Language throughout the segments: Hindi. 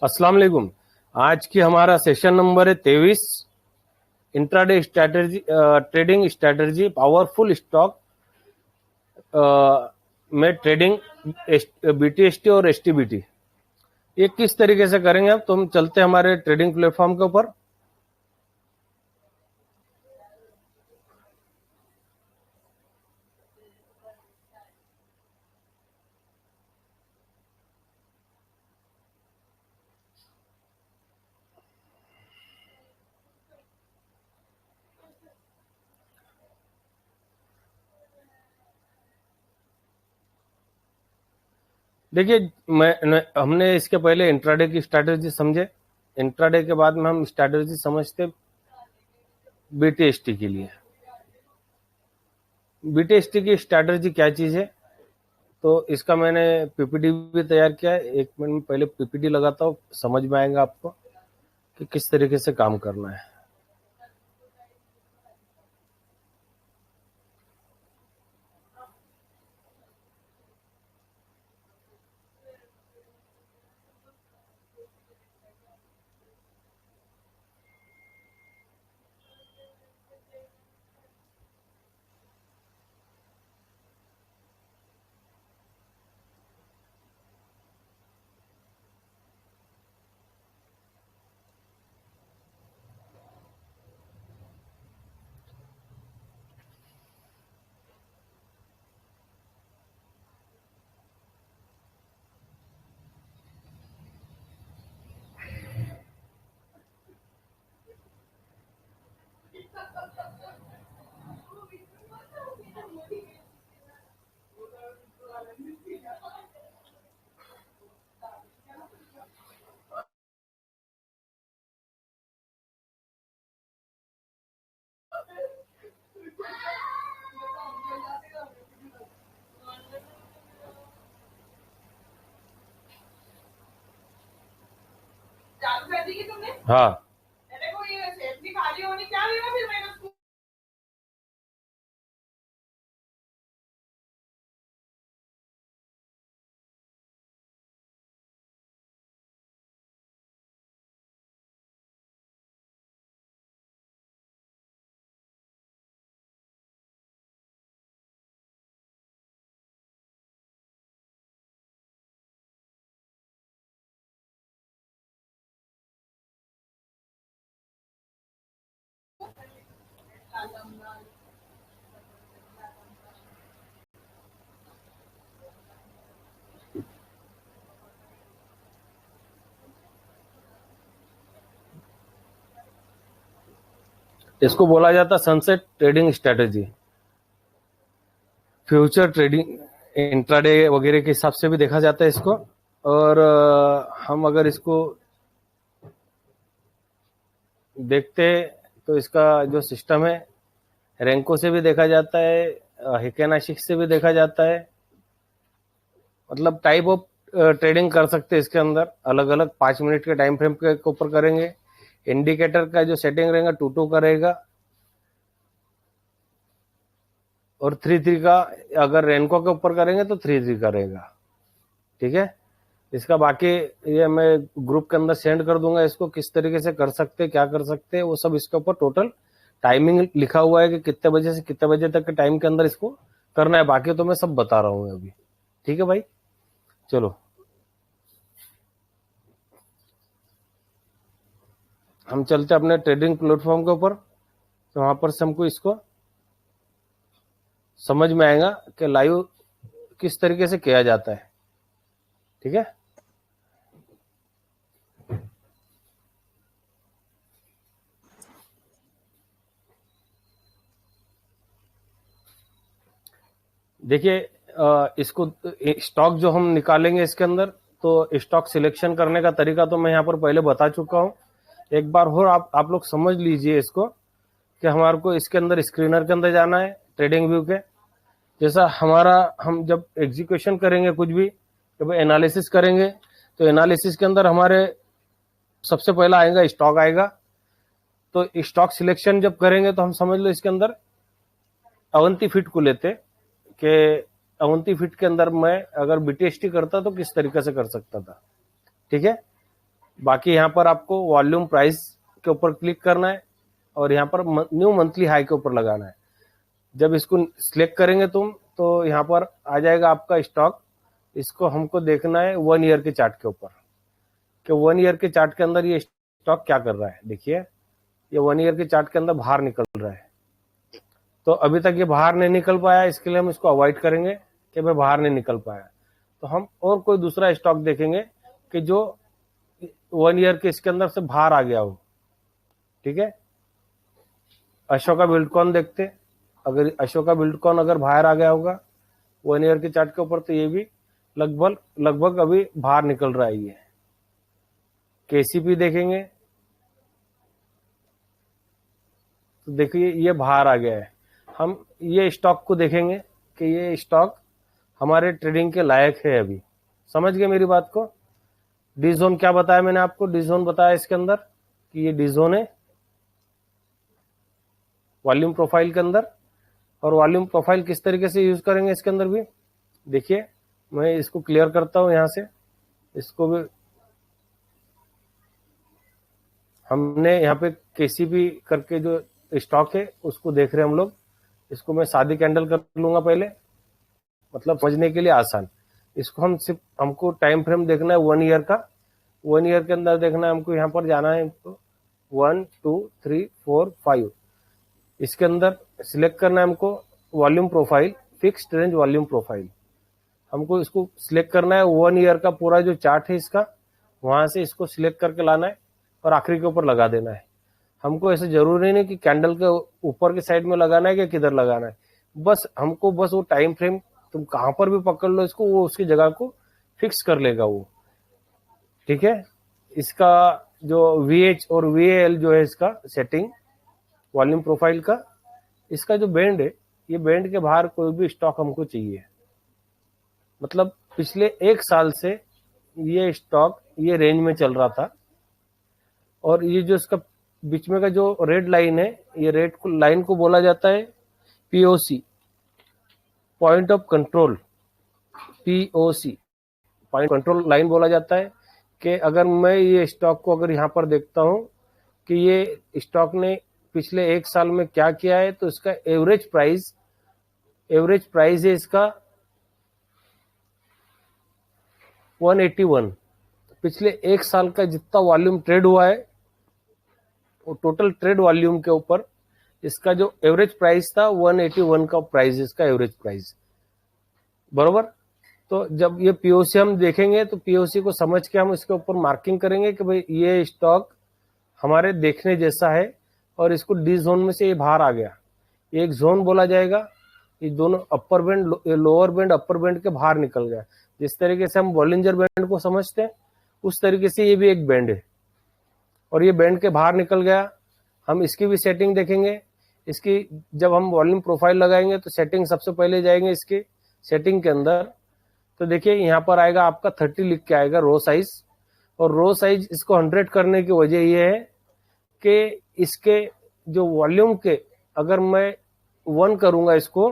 अस्सलाम वालेकुम। आज की हमारा सेशन नंबर है 23। Intraday strategy, trading strategy, powerful stock में ट्रेडिंग, बीटीएसटी और एसटीबीटी, ये किस तरीके से करेंगे। अब तो हम चलते हैं हमारे ट्रेडिंग प्लेटफॉर्म के ऊपर। देखिए, हमने इसके पहले इंट्राडे की स्ट्रैटेजी समझे। इंट्राडे के बाद में हम स्ट्रैटेजी समझते बीटीएसटी के लिए। बीटीएसटी की स्ट्रैटेजी क्या चीज है, तो इसका मैंने पीपीटी भी तैयार किया है। 1 मिनट में पहले पीपीटी लगाता हूँ, समझ में आएगा आपको कि किस तरीके से काम करना है। हाँ, इसको बोला जाता है sunset trading strategy. Future trading, intraday वगैरह के हिसाब से भी देखा जाता है इसको। और हम अगर इसको देखते तो इसका जो सिस्टम है, रैंको से भी देखा जाता है, हिकेनाशिक से भी देखा जाता है। मतलब टाइप ऑफ ट्रेडिंग कर सकते हैं इसके अंदर। अलग अलग 5 मिनट के टाइम फ्रेम के ऊपर करेंगे। इंडिकेटर का जो सेटिंग रहेगा 2-2 का रहेगा, और 3-3 का अगर रेनको के ऊपर करेंगे तो 3-3 का रहेगा। ठीक है, इसका बाकी ये मैं ग्रुप के अंदर सेंड कर दूंगा। इसको किस तरीके से कर सकते हैं, क्या कर सकते हैं, वो सब इसके ऊपर टोटल टाइमिंग लिखा हुआ है कि कितने बजे से कितने बजे तक के टाइम के अंदर इसको करना है। बाकी तो मैं सब बता रहा हूँ अभी। ठीक है भाई, चलो हम चलते अपने ट्रेडिंग प्लेटफॉर्म के ऊपर। तो वहां पर से हमको इसको समझ में आएगा कि लाइव किस तरीके से किया जाता है। ठीक है, देखिए इसको स्टॉक जो हम निकालेंगे इसके अंदर, तो स्टॉक सिलेक्शन करने का तरीका तो मैं यहाँ पर पहले बता चुका हूँ। एक बार और आप लोग समझ लीजिए इसको कि हमारे को इसके अंदर स्क्रीनर के अंदर जाना है, ट्रेडिंग व्यू के। जैसा हमारा हम जब एग्जीक्यूशन करेंगे कुछ भी, जब एनालिसिस करेंगे, तो एनालिसिस के अंदर हमारे सबसे पहला आएगा स्टॉक आएगा। तो स्टॉक सिलेक्शन जब करेंगे तो हम समझ लो इसके अंदर अवंती फिट को लेते कि अवंती फिट के अंदर मैं अगर बीटीएसटी करता तो किस तरीके से कर सकता था। ठीक है, बाकी यहाँ पर आपको वॉल्यूम प्राइस के ऊपर क्लिक करना है और यहाँ पर न्यू मंथली हाई के ऊपर लगाना है। जब इसको सिलेक्ट करेंगे तुम तो यहाँ पर आ जाएगा आपका स्टॉक। इसको हमको देखना है 1 ईयर के चार्ट के ऊपर कि 1 ईयर के चार्ट के अंदर ये स्टॉक क्या कर रहा है। देखिए ये 1 ईयर के चार्ट के अंदर बाहर निकल रहा है। तो अभी तक ये बाहर नहीं निकल पाया, इसके लिए हम इसको अवॉइड करेंगे कि भाई बाहर नहीं निकल पाया। तो हम और कोई दूसरा स्टॉक देखेंगे कि जो 1 ईयर के इसके अंदर से बाहर आ गया हो। ठीक है, अशोका बिल्डकॉन देखते। अगर अशोका बिल्डकॉन अगर बाहर आ गया होगा 1 ईयर के चार्ट के ऊपर तो ये भी लगभग अभी बाहर निकल रहा है। ये केसीपी देखेंगे तो देखिए ये बाहर आ गया है। हम ये स्टॉक को देखेंगे कि ये स्टॉक हमारे ट्रेडिंग के लायक है। अभी समझ गए मेरी बात को। डी जोन क्या बताया मैंने आपको, डी जोन बताया इसके अंदर कि ये डी जोन है वॉल्यूम प्रोफाइल के अंदर। और वॉल्यूम प्रोफाइल किस तरीके से यूज करेंगे इसके अंदर भी देखिए, मैं इसको क्लियर करता हूं। यहां से इसको भी हमने यहाँ पे केसीपी करके जो स्टॉक है उसको देख रहे हैं हम लोग। इसको मैं सादी कैंडल कर लूंगा पहले, मतलब समझने के लिए आसान। इसको हम सिर्फ हमको टाइम फ्रेम देखना है 1 ईयर का। 1 ईयर के अंदर देखना है हमको, यहाँ पर जाना है तो 1 2 3 4 5 इसके अंदर सिलेक्ट करना है हमको volume profile, fixed range volume profile. हमको इसको सिलेक्ट करना है 1 ईयर का पूरा जो चार्ट है इसका, वहां से इसको सिलेक्ट करके लाना है और आखिरी के ऊपर लगा देना है। हमको ऐसे जरूरी नहीं कि कैंडल के ऊपर के साइड में लगाना है कि किधर लगाना है। बस हमको बस वो टाइम फ्रेम तुम कहां पर भी पकड़ लो इसको, वो उसकी जगह को फिक्स कर लेगा वो। ठीक है, इसका जो VH और VAL जो है इसका सेटिंग वॉल्यूम प्रोफाइल का, इसका जो बैंड है, ये बैंड के बाहर कोई भी स्टॉक हमको चाहिए। मतलब पिछले 1 साल से ये स्टॉक ये रेंज में चल रहा था और ये जो इसका बीच में का जो रेड लाइन है, ये रेड लाइन को बोला जाता है POC, point of control. POC point control line बोला जाता है कि अगर मैं ये स्टॉक को अगर यहाँ पर देखता हूं कि ये स्टॉक ने पिछले 1 साल में क्या किया है, तो इसका एवरेज प्राइस है इसका 181। पिछले 1 साल का जितना वॉल्यूम ट्रेड हुआ है वो टोटल ट्रेड वॉल्यूम के ऊपर इसका जो एवरेज प्राइस था 181 का प्राइस, इसका एवरेज प्राइस बरोबर। तो जब ये POC हम देखेंगे तो POC को समझ के हम इसके ऊपर मार्किंग करेंगे कि भाई ये स्टॉक हमारे देखने जैसा है और इसको डी जोन में से ये बाहर आ गया। ये एक जोन बोला जाएगा, ये दोनों upper band lower band upper band के बाहर निकल गया। जिस तरीके से हम बॉलिंजर बैंड को समझते हैं उस तरीके से ये भी एक बैंड है और ये बैंड के बाहर निकल गया। हम इसकी भी सेटिंग देखेंगे। इसकी जब हम वॉल्यूम प्रोफाइल लगाएंगे तो सेटिंग सबसे पहले जाएंगे इसके सेटिंग के अंदर। तो देखिए यहाँ पर आएगा आपका 30 लिख के आएगा रो साइज, और रो साइज इसको 100 करने की वजह ये है कि इसके जो वॉल्यूम के अगर मैं 1 करूंगा इसको,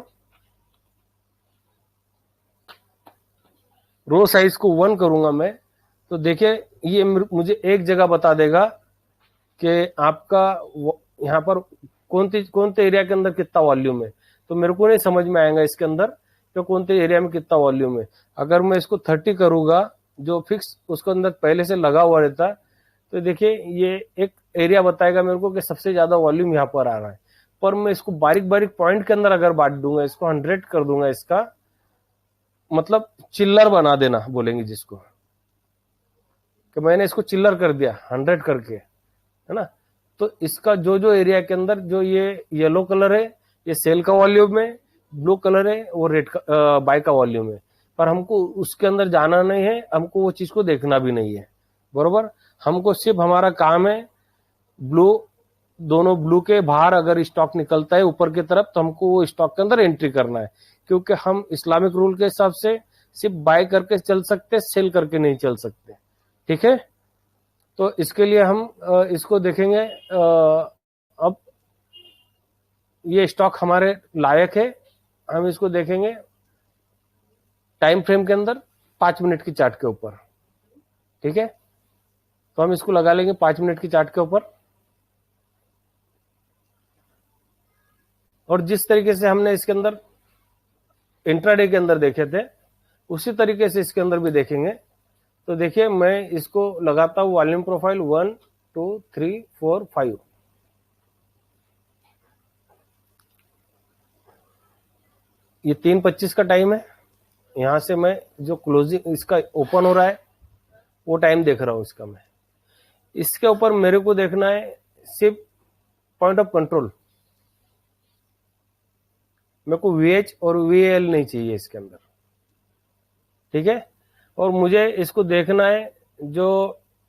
रो साइज को 1 करूंगा मैं, तो देखिए ये मुझे एक जगह बता देगा कि आपका यहाँ पर कौन से एरिया के अंदर कितना वॉल्यूम है। तो मेरे को नहीं समझ में आएगा इसके अंदर तो कौन से एरिया में कितना वॉल्यूम है। अगर मैं इसको 30 करूंगा जो फिक्स उसके अंदर पहले से लगा हुआ रहता, तो देखिए ये एक एरिया बताएगा मेरे को कि सबसे ज्यादा वॉल्यूम यहाँ पर आ रहा है। पर मैं इसको बारीक बारीक पॉइंट के अंदर अगर बांट दूंगा, इसको 100 कर दूंगा, इसका मतलब चिल्लर बना देना बोलेंगे जिसको, कि मैंने इसको चिल्लर कर दिया 100 करके, है ना। तो इसका जो जो एरिया के अंदर जो ये येलो कलर है ये सेल का वॉल्यूम है, ब्लू कलर है वो रेड का बाय का वॉल्यूम है। पर हमको उसके अंदर जाना नहीं है, हमको वो चीज को देखना भी नहीं है, बरोबर। हमको सिर्फ हमारा काम है दोनों ब्लू के बाहर अगर स्टॉक निकलता है ऊपर की तरफ तो हमको वो स्टॉक के अंदर एंट्री करना है, क्योंकि हम इस्लामिक रूल के हिसाब से सिर्फ बाय करके चल सकते, सेल करके नहीं चल सकते। ठीक है, तो इसके लिए हम इसको देखेंगे। अब ये स्टॉक हमारे लायक है, हम इसको देखेंगे टाइम फ्रेम के अंदर 5 मिनट की चार्ट के ऊपर। ठीक है, तो हम इसको लगा लेंगे 5 मिनट की चार्ट के ऊपर। और जिस तरीके से हमने इसके अंदर इंट्राडे के अंदर देखे थे उसी तरीके से इसके अंदर भी देखेंगे। तो देखिए मैं इसको लगाता हूं वॉल्यूम प्रोफाइल 1 2 3 4 5। ये 3:25 का टाइम है। यहां से मैं जो क्लोजिंग इसका ओपन हो रहा है वो टाइम देख रहा हूं इसका। मैं इसके ऊपर मेरे को देखना है सिर्फ पॉइंट ऑफ कंट्रोल। मेरे को VH और VAL नहीं चाहिए इसके अंदर, ठीक है। और मुझे इसको देखना है जो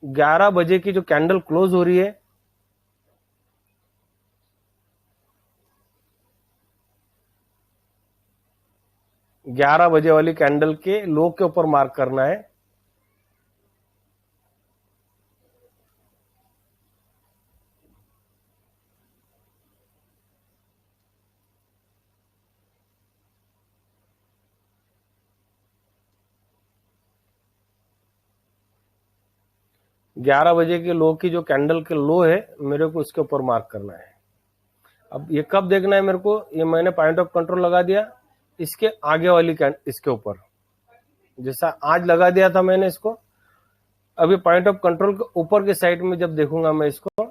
11 बजे की जो कैंडल क्लोज हो रही है, ग्यारह बजे वाली कैंडल के लो के ऊपर मार्क करना है। ग्यारह बजे के लो की जो कैंडल के लो है मेरे को उसके ऊपर मार्क करना है। अब ये कब देखना है मेरे को, ये मैंने पॉइंट ऑफ कंट्रोल लगा दिया इसके आगे वाली इसके ऊपर, जैसा आज लगा दिया था मैंने इसको। अभी पॉइंट ऑफ कंट्रोल के ऊपर के साइड में जब देखूंगा मैं इसको,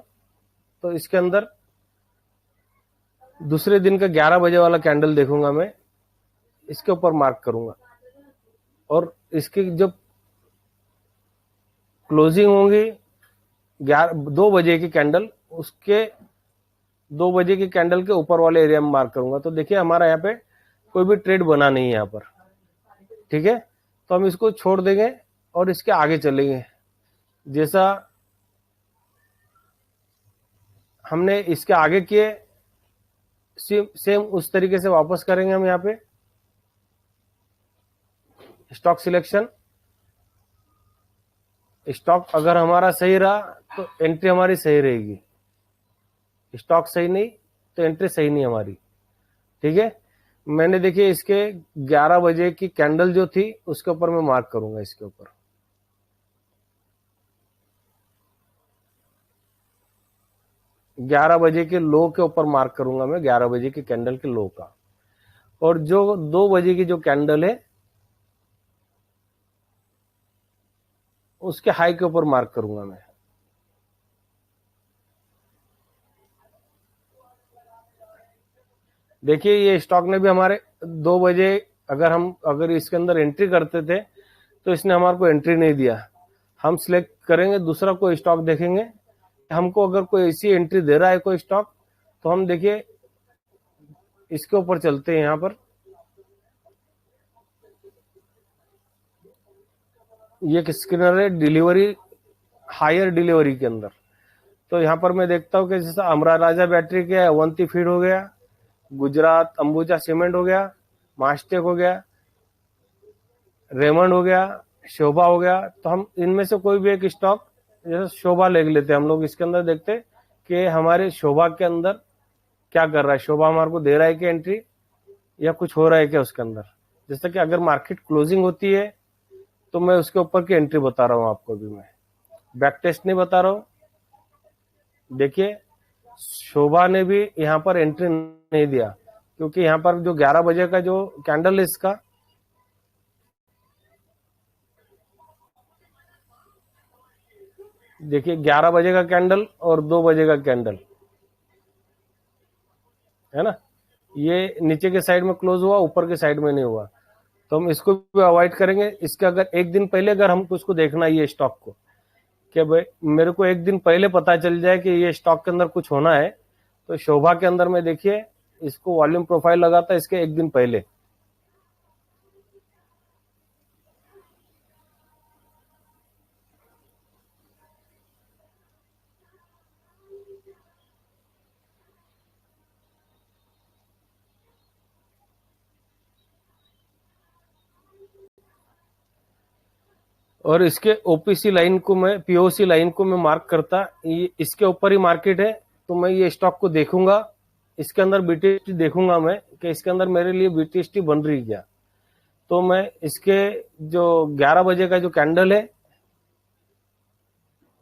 तो इसके अंदर दूसरे दिन का 11 बजे वाला कैंडल देखूंगा मैं, इसके ऊपर मार्क करूंगा। और इसकी जब क्लोजिंग होंगी 2 बजे की कैंडल, उसके 2 बजे की कैंडल के ऊपर वाले एरिया में मार्क करूंगा। तो देखिए हमारा यहाँ पे कोई भी ट्रेड बना नहीं है यहाँ पर, ठीक है। तो हम इसको छोड़ देंगे और इसके आगे चलेंगे। जैसा हमने इसके आगे किए सेम उस तरीके से वापस करेंगे हम यहाँ पे स्टॉक सिलेक्शन। स्टॉक अगर हमारा सही रहा तो एंट्री हमारी सही रहेगी, स्टॉक सही नहीं तो एंट्री सही नहीं हमारी, ठीक है। मैंने देखिए इसके 11 बजे की कैंडल जो थी उसके ऊपर मैं मार्क करूंगा। इसके ऊपर 11 बजे के लो के ऊपर मार्क करूंगा मैं, 11 बजे की कैंडल के लो का। और जो 2 बजे की जो कैंडल है उसके हाई के ऊपर मार्क करूंगा मैं। देखिए ये स्टॉक ने भी हमारे 2 बजे अगर इसके अंदर एंट्री करते थे तो इसने हमारे को एंट्री नहीं दिया। हम सिलेक्ट करेंगे दूसरा कोई स्टॉक देखेंगे, हमको अगर कोई ऐसी एंट्री दे रहा है कोई स्टॉक, तो हम देखिए इसके ऊपर चलते हैं। यहाँ पर ये स्कैनर है डिलीवरी, हायर डिलीवरी के अंदर। तो यहाँ पर मैं देखता हूँ कि जैसा अमरा राजा बैटरी के अवंती फीड हो गया, गुजरात अंबुजा सीमेंट हो गया, मास्टेक हो गया, रेमंड हो गया, शोभा हो गया। तो हम इनमें से कोई भी एक स्टॉक जैसे शोभा ले लेते हैं हम लोग। इसके अंदर देखते कि हमारे शोभा के अंदर क्या कर रहा है, शोभा हमारे को दे रहा है कि एंट्री या कुछ हो रहा है क्या उसके अंदर। जैसे कि अगर मार्केट क्लोजिंग होती है तो मैं उसके ऊपर की एंट्री बता रहा हूं आपको, भी मैं बैक टेस्ट नहीं बता रहा हूं। देखिए शोभा ने भी यहाँ पर एंट्री नहीं दिया क्योंकि यहाँ पर जो 11 बजे का जो कैंडल है इसका, देखिए 11 बजे का कैंडल और 2 बजे का कैंडल है ना, ये नीचे के साइड में क्लोज हुआ, ऊपर के साइड में नहीं हुआ। तो हम इसको भी अवॉइड करेंगे। इसके अगर एक दिन पहले अगर हमको इसको देखना है ये स्टॉक को, कि भाई मेरे को एक दिन पहले पता चल जाए कि ये स्टॉक के अंदर कुछ होना है, तो शोभा के अंदर में देखिए इसको वॉल्यूम प्रोफाइल लगाता है इसके एक दिन पहले। और इसके ओपीसी लाइन को मैं, पीओसी लाइन को मैं मार्क करता, ये इसके ऊपर ही मार्केट है तो मैं ये स्टॉक को देखूंगा, इसके अंदर बीटीएसटी देखूंगा मैं कि इसके अंदर मेरे लिए बीटीएसटी बन रही क्या। तो मैं इसके जो 11 बजे का जो कैंडल है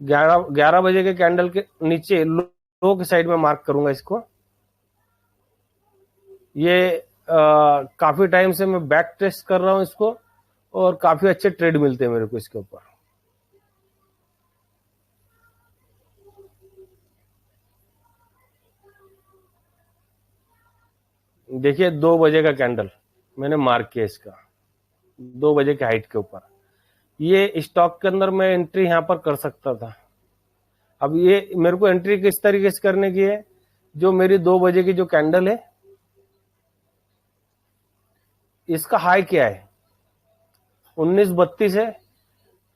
ग्यारह बजे के कैंडल के नीचे लो की साइड में मार्क करूंगा इसको। ये काफी टाइम से मैं बैक टेस्ट कर रहा हूं इसको, और काफी अच्छे ट्रेड मिलते हैं मेरे को इसके ऊपर। देखिए 2 बजे का कैंडल मैंने मार्क किया इसका, 2 बजे के हाइट के ऊपर। ये स्टॉक के अंदर मैं एंट्री यहां पर कर सकता था। अब ये मेरे को एंट्री किस तरीके से करने की है, जो मेरी 2 बजे की जो कैंडल है, इसका हाई क्या है 19.32 है,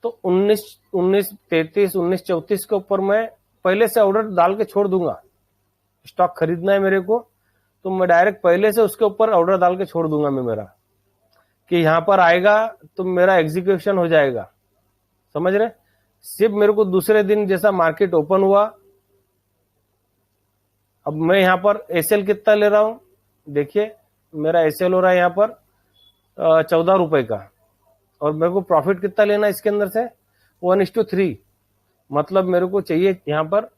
तो 19.33 19.34 के ऊपर मैं पहले से ऑर्डर डाल के छोड़ दूंगा। स्टॉक खरीदना है मेरे को, तो मैं डायरेक्ट पहले से उसके ऊपर ऑर्डर डाल के छोड़ दूंगा मैं, मेरा कि यहां पर आएगा तो मेरा एग्जीक्यूशन हो जाएगा। समझ रहे? सिर्फ मेरे को दूसरे दिन जैसा मार्केट ओपन हुआ, अब मैं यहां पर एसएल कितना ले रहा हूं, देखिए मेरा एसएल हो रहा है यहां पर 14 रुपए का, और मेरे को प्रॉफिट कितना लेना है इसके अंदर से 1:3। मतलब मेरे को चाहिए यहां पर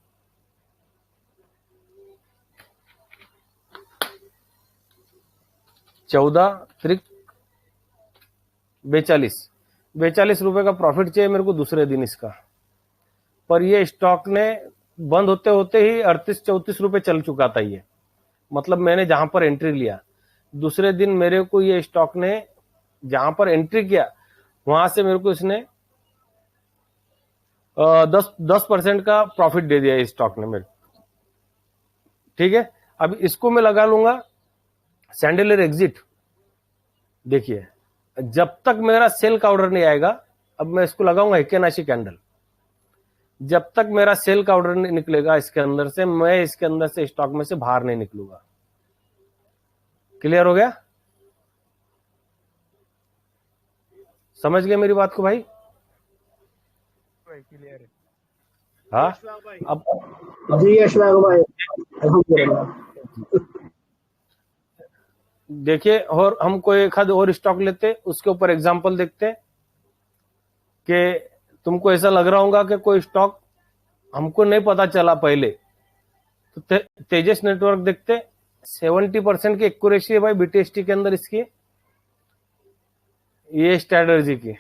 42 रुपए का प्रॉफिट चाहिए मेरे को दूसरे दिन इसका। पर ये स्टॉक ने बंद होते होते ही 38-34 रुपए चल चुका था ये। मतलब मैंने जहां पर एंट्री लिया, दूसरे दिन मेरे को ये स्टॉक ने जहां पर एंट्री किया, वहां से मेरे को इसने 10% का प्रॉफिट दे दिया इस स्टॉक ने मेरे। ठीक है, अब इसको मैं लगा लूंगा सैंडलर एग्जिट। देखिए जब तक मेरा सेल का ऑर्डर नहीं आएगा, अब मैं इसको लगाऊंगा हेकेनाशी कैंडल। जब तक मेरा सेल का ऑर्डर नहीं निकलेगा इसके अंदर से, मैं इसके अंदर से स्टॉक में से बाहर नहीं निकलूंगा। क्लियर हो गया? समझ गए मेरी बात को भाई? क्लियर है। हाँ, अब जी यशवंत भाई, अल्हम्दुलिल्लाह। देखिए, और हम कोई एक आध और स्टॉक लेते, उसके ऊपर एग्जांपल देखते कि तुमको ऐसा लग रहा होगा कि कोई स्टॉक हमको नहीं पता चला पहले, तो तेजस नेटवर्क देखते। 70% की एक्यूरेसी है भाई बीटीएसटी के अंदर इसकी, ये स्ट्रैटेजी की।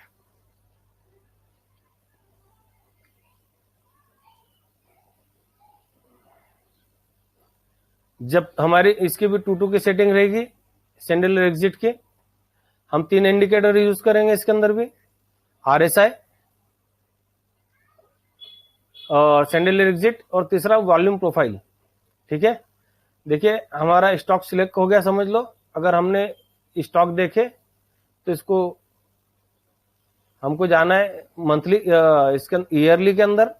जब हमारी इसकी भी 2-2 की सेटिंग रहेगी सैंडलर एग्जिट के, हम 3 इंडिकेटर यूज करेंगे इसके अंदर भी, आरएसआई और सैंडलर एग्जिट, और तीसरा वॉल्यूम प्रोफाइल। ठीक है, देखिए हमारा स्टॉक सिलेक्ट हो गया समझ लो। अगर हमने स्टॉक देखे तो इसको हमको जाना है मंथली, इसके ईयरली के अंदर,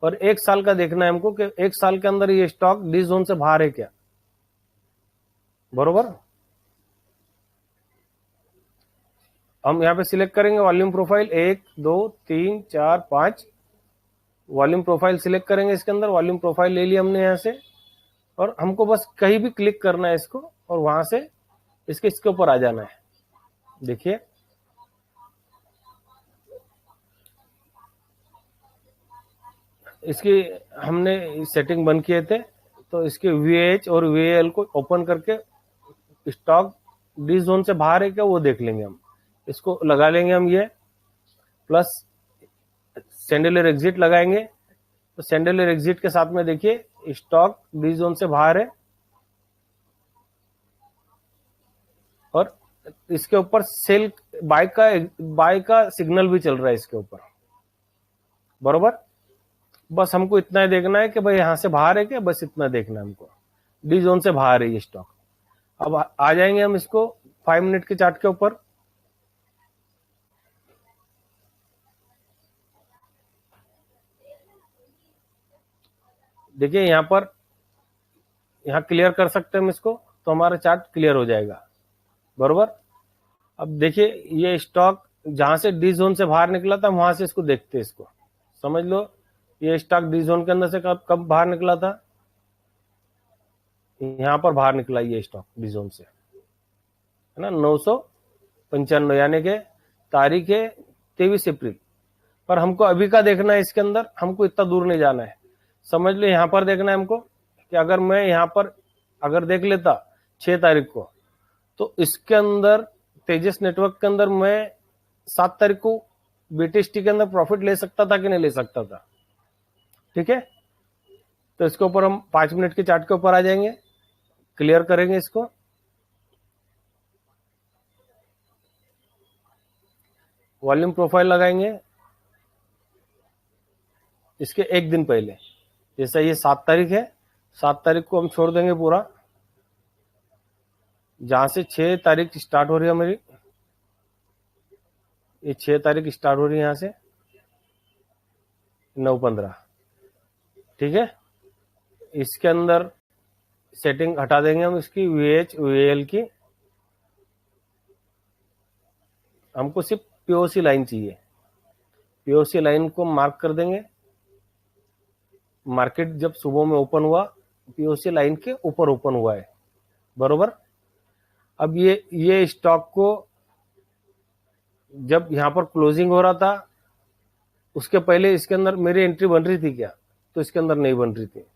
और 1 साल का देखना है हमको कि 1 साल के अंदर ये स्टॉक डी जोन से बाहर है क्या। बरोबर, हम यहाँ पे सिलेक्ट करेंगे volume profile 1 2 3 4 5, volume profile select करेंगे इसके अंदर। वॉल्यूम प्रोफाइल ले लिया हमने यहाँ से, और हमको बस कहीं भी क्लिक करना है इसको, और वहां से इसके ऊपर आ जाना है। देखिए इसकी हमने सेटिंग बंद किए थे, तो इसके VH और VAL को ओपन करके स्टॉक डी जोन से बाहर है क्या वो देख लेंगे हम। इसको लगा लेंगे हम, ये प्लस सैंडलर एग्जिट लगाएंगे, तो सैंडलर एग्जिट के साथ में देखिए स्टॉक डी जोन से बाहर है, और इसके ऊपर सेल बाय का सिग्नल भी चल रहा है इसके ऊपर। बरोबर, बस हमको इतना ही देखना है कि भाई यहां से बाहर है क्या, बस इतना देखना है हमको। डी जोन से बाहर है ये स्टॉक। अब आ जाएंगे हम इसको 5 मिनट के चार्ट के ऊपर। देखिए यहां पर, यहां क्लियर कर सकते हैं हम इसको, तो हमारा चार्ट क्लियर हो जाएगा। बरोबर, अब देखिए ये स्टॉक जहां से डी जोन से बाहर निकला था, वहां से इसको देखते हैं। इसको समझ लो, ये स्टॉक डी जोन के अंदर से कब बाहर निकला था, यहां पर बाहर निकला ये स्टॉक डी जोन से, है ना, 995, यानी कि तारीख है 23 अप्रैल। पर हमको अभी का देखना है इसके अंदर, हमको इतना दूर नहीं जाना है। समझ लो यहाँ पर देखना है हमको कि अगर मैं यहाँ पर अगर देख लेता 6 तारीख को, तो इसके अंदर तेजस नेटवर्क के अंदर मैं 7 तारीख को BTST के अंदर प्रॉफिट ले सकता था कि नहीं ले सकता था। ठीक है, तो इसके ऊपर हम 5 मिनट के चार्ट के ऊपर आ जाएंगे, क्लियर करेंगे इसको। वॉल्यूम प्रोफाइल लगाएंगे इसके एक दिन पहले, जैसा ये 7 तारीख है, 7 तारीख को हम छोड़ देंगे पूरा, जहां से 6 तारीख स्टार्ट हो रही है मेरी, ये 6 तारीख स्टार्ट हो रही है यहां से 9:15। ठीक है, इसके अंदर सेटिंग हटा देंगे हम इसकी VH VL की, हमको सिर्फ POC लाइन चाहिए। POC लाइन को मार्क कर देंगे। मार्केट जब सुबह में ओपन हुआ POC लाइन के ऊपर ओपन हुआ है, बरोबर। अब ये स्टॉक को जब यहां पर क्लोजिंग हो रहा था, उसके पहले इसके अंदर मेरी एंट्री बन रही थी क्या? तो इसके अंदर नहीं बन रही थी।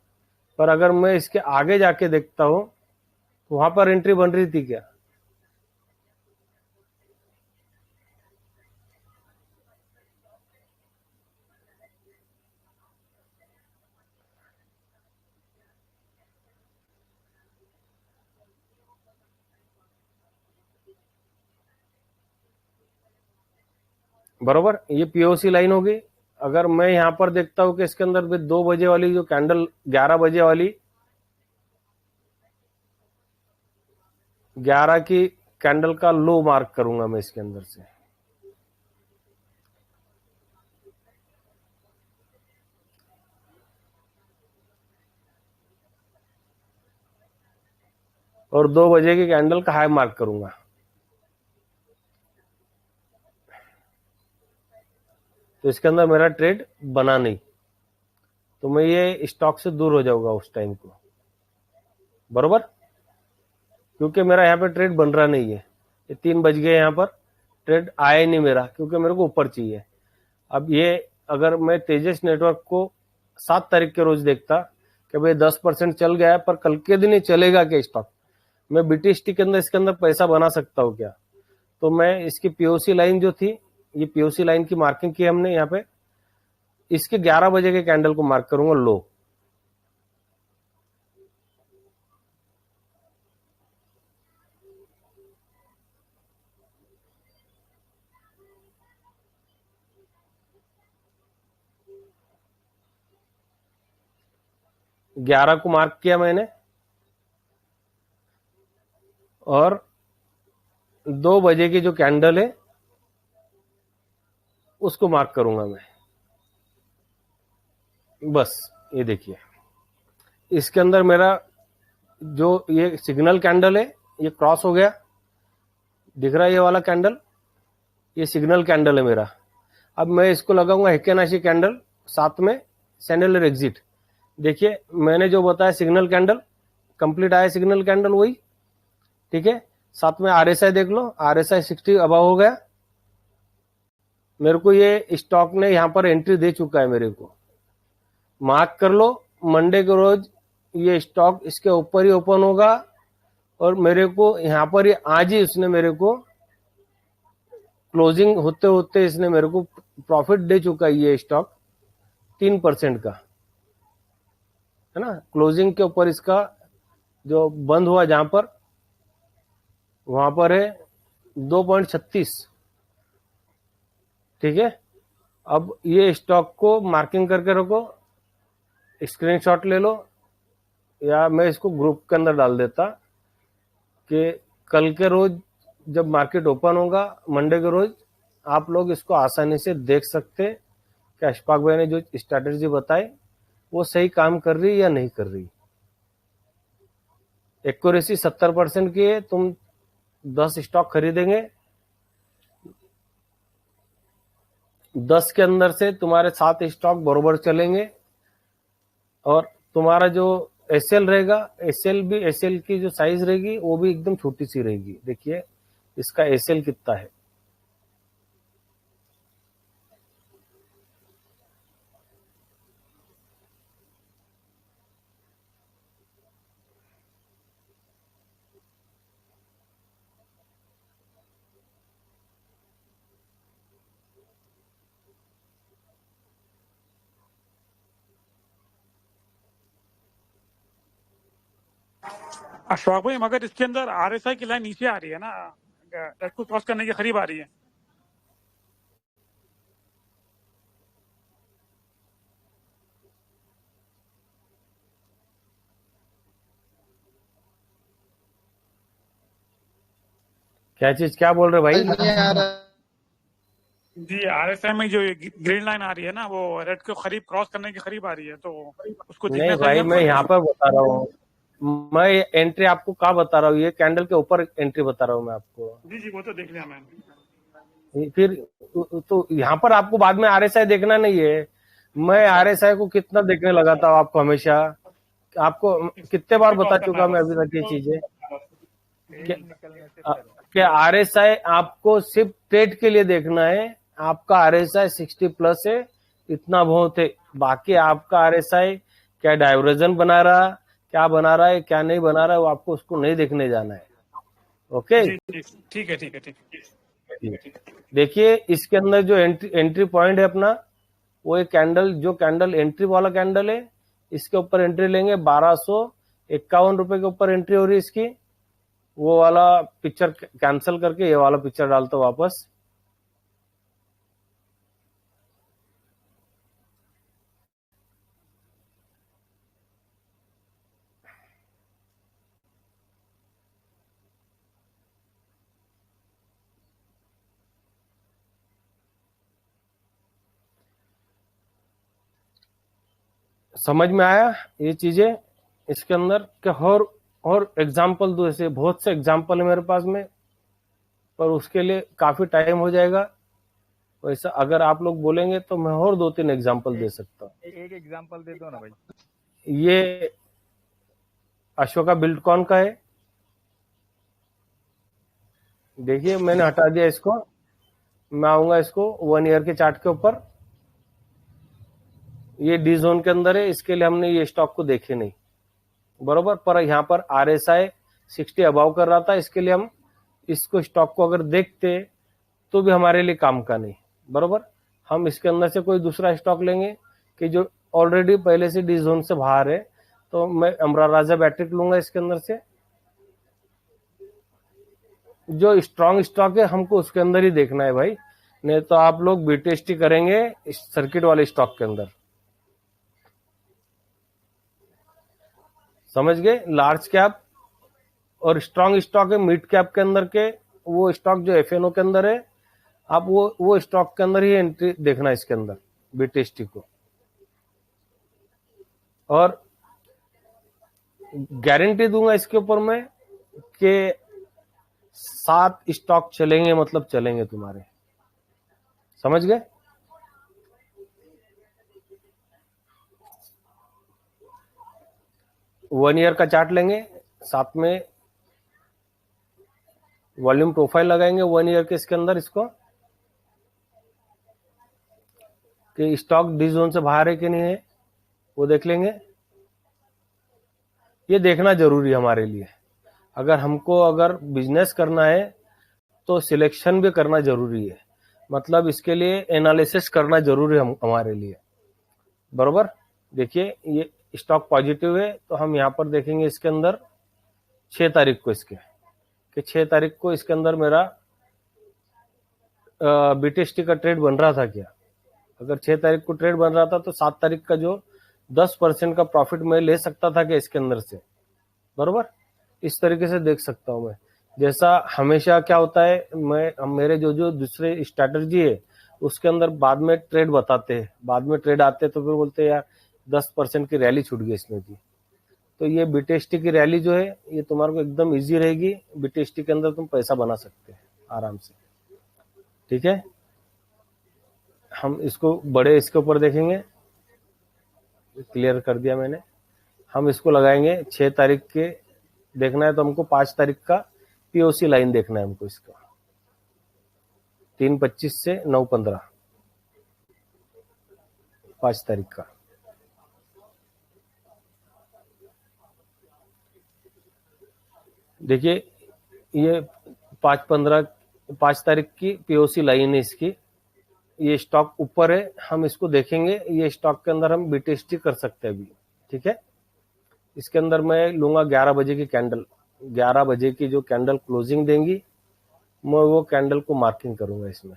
पर अगर मैं इसके आगे जाके देखता हूं तो वहां पर एंट्री बन रही थी क्या? बरोबर, ये POC लाइन होगी। अगर मैं यहां पर देखता हूं कि इसके अंदर भी 2 बजे वाली जो कैंडल, 11 बजे वाली, 11 की कैंडल का लो मार्क करूंगा मैं इसके अंदर से। और 2 बजे की कैंडल का हाई मार्क करूंगा। तो इसके अंदर मेरा ट्रेड बना नहीं, तो मैं ये स्टॉक से दूर हो जाऊंगा उस टाइम को, बरोबर। क्योंकि मेरा यहाँ पे ट्रेड बन रहा नहीं है, ये 3 बज गए, यहाँ पर ट्रेड आया ही नहीं मेरा, क्योंकि मेरे को ऊपर चाहिए। अब ये अगर मैं तेजस नेटवर्क को 7 तारीख के रोज देखता कि भाई 10% चल गया है, पर कल के दिन ही चलेगा क्या स्टॉक, मैं BTST के अंदर इसके अंदर पैसा बना सकता हूँ क्या? तो मैं इसकी POC लाइन जो थी, ये POC लाइन की मार्किंग की हमने यहाँ पे, इसके 11 बजे के कैंडल को मार्क करूंगा लो। ग्यारह को मार्क किया मैंने, और 2 बजे की जो कैंडल है उसको मार्क करूंगा मैं। बस ये देखिए, इसके अंदर मेरा जो ये सिग्नल कैंडल है ये क्रॉस हो गया, दिख रहा है ये वाला कैंडल, ये सिग्नल कैंडल है मेरा। अब मैं इसको लगाऊंगा हेकेनाशी कैंडल, साथ में सैंडलर एग्जिट। देखिए मैंने जो बताया सिग्नल कैंडल कंप्लीट आया, सिग्नल कैंडल वही, ठीक है। साथ में RSI देख लो, RSI 60 अबव हो गया। मेरे को ये स्टॉक ने यहां पर एंट्री दे चुका है, मेरे को मार्क कर लो। मंडे के रोज ये स्टॉक इसके ऊपर ही ओपन होगा, और मेरे को यहां पर ही आज ही उसने मेरे को क्लोजिंग होते होते इसने मेरे को प्रॉफिट दे चुका है ये स्टॉक 3% का, है ना। क्लोजिंग के ऊपर इसका जो बंद हुआ जहां पर, वहां पर है 2.36, ठीक है। अब ये स्टॉक को मार्किंग करके रखो, स्क्रीनशॉट ले लो, या मैं इसको ग्रुप के अंदर डाल देता कि कल के रोज जब मार्केट ओपन होगा मंडे के रोज, आप लोग इसको आसानी से देख सकते कि अशफाक भाई ने जो स्ट्रैटेजी बताई वो सही काम कर रही या नहीं कर रही। एक्यूरेसी 70% की है। तुम 10 स्टॉक खरीदेंगे, 10 के अंदर से तुम्हारे 7 स्टॉक बरोबर चलेंगे, और तुम्हारा जो SL रहेगा, SL की जो साइज रहेगी वो भी एकदम छोटी सी रहेगी। देखिए इसका SL कितना है, अशफाक भाई, मगर इसके अंदर आरएसआई की लाइन नीचे आ रही है ना, को क्रॉस करने के करीब आ रही है। क्या चीज, क्या बोल रहे भाई? नहीं आ रहा। जी, आरएसआई में जो ग्रीन लाइन आ रही है ना, वो रेड को करीब क्रॉस करने के करीब आ रही है, तो उसको नहीं देखना भाई, चाहिए मैं यहाँ पर बता रहा हूँ, मैं एंट्री आपको कहाँ बता रहा हूँ, ये कैंडल के ऊपर एंट्री बता रहा हूँ मैं आपको। जी जी, वो तो देख लिया मैंने। फिर तो यहाँ पर आपको बाद में आरएसआई देखना नहीं है। मैं आरएसआई को कितना देखने लगा था आपको, हमेशा आपको कितने बार बता चुका मैं अभी तक ये चीजें कि आरएसआई आपको सिर्फ ट्रेड के लिए देखना है। आपका आरएसआई 60 प्लस है, इतना बहुत है। बाकी आपका आरएसआई क्या डाइवर्जन बना रहा, क्या बना रहा है, क्या नहीं बना रहा है, वो आपको उसको नहीं देखने जाना है। ओके, ठीक है, ठीक है, ठीक है। देखिए इसके अंदर जो एंट्री पॉइंट है अपना, वो एक कैंडल, जो कैंडल एंट्री वाला कैंडल है, इसके ऊपर एंट्री लेंगे। 1251 रुपए के ऊपर एंट्री हो रही है इसकी। वो वाला पिक्चर कैंसिल करके ये वाला पिक्चर डालता हूं वापस। समझ में आया ये चीजें इसके अंदर के? और एग्जाम्पल दो, ऐसे बहुत से एग्जाम्पल है मेरे पास में, पर उसके लिए काफी टाइम हो जाएगा। वैसा अगर आप लोग बोलेंगे तो मैं और 2-3 एग्जाम्पल दे सकता हूँ। एक एग्जांपल दे दो ना भाई। ये अशोका बिल्डकॉन का है। देखिए मैंने हटा दिया इसको, मैं आऊंगा इसको 1 ईयर के चार्ट के ऊपर। ये डी जोन के अंदर है, इसके लिए हमने ये स्टॉक को देखे नहीं, बरोबर। पर यहाँ पर आरएसआई 60 अबाव कर रहा था, इसके लिए हम इसको स्टॉक को अगर देखते तो भी हमारे लिए काम का नहीं, बरोबर। हम इसके अंदर से कोई दूसरा स्टॉक लेंगे कि जो ऑलरेडी पहले से डी जोन से बाहर है। तो मैं अमरा राजा बैटरी लूंगा इसके अंदर से। जो स्ट्रांग स्टॉक है हमको उसके अंदर ही देखना है भाई, नहीं तो आप लोग बीटीएसटी करेंगे सर्किट वाले स्टॉक के अंदर, समझ गए। लार्ज कैप और स्ट्रांग स्टॉक है मिड कैप के अंदर के, वो स्टॉक जो एफएनओ के अंदर है, आप वो स्टॉक के अंदर ही एंट्री देखना है इसके अंदर बीटीएसटी को। और गारंटी दूंगा इसके ऊपर मैं कि 7 स्टॉक चलेंगे, मतलब चलेंगे तुम्हारे, समझ गए। वन ईयर का चार्ट लेंगे, साथ में वॉल्यूम प्रोफाइल लगाएंगे 1 ईयर के इसके अंदर, इसको कि स्टॉक डी जोन से बाहर है कि नहीं है वो देख लेंगे। ये देखना जरूरी है हमारे लिए। अगर हमको अगर बिजनेस करना है तो सिलेक्शन भी करना जरूरी है, मतलब इसके लिए एनालिसिस करना जरूरी है हमारे लिए, बरोबर। देखिए ये स्टॉक पॉजिटिव है, तो हम यहाँ पर देखेंगे इसके अंदर 6 तारीख को इसके, कि 6 तारीख को इसके अंदर मेरा बीटीएसटी का ट्रेड बन रहा था क्या। अगर 6 तारीख को ट्रेड बन रहा था तो 7 तारीख का जो 10% का प्रॉफिट मैं ले सकता था क्या इसके अंदर से, बरोबर। इस तरीके से देख सकता हूं मैं। जैसा हमेशा क्या होता है, मेरे जो दूसरे स्ट्रैटेजी है उसके अंदर बाद में ट्रेड बताते हैं, बाद में ट्रेड आते हैं तो फिर बोलते हैं यार 10% की रैली छूट गई इसमें की। तो ये बीटीएसटी की रैली जो है ये तुम्हारे को एकदम इजी रहेगी। बीटीएसटी के अंदर तुम पैसा बना सकते हैं आराम से, ठीक है। हम इसको बड़े इसके ऊपर देखेंगे, क्लियर कर दिया मैंने। हम इसको लगाएंगे 6 तारीख के, देखना है तो हमको 5 तारीख का पीओसी लाइन देखना है हमको इसका, 3:25 से 9:15 5 तारीख का। देखिए ये 5 तारीख की पीओसी लाइन है इसकी। ये स्टॉक ऊपर है, हम इसको देखेंगे। ये स्टॉक के अंदर हम बीटीएसटी कर सकते हैं अभी, ठीक है। इसके अंदर मैं लूंगा 11 बजे की कैंडल, 11 बजे की जो कैंडल क्लोजिंग देंगी, मैं वो कैंडल को मार्किंग करूंगा इसमें।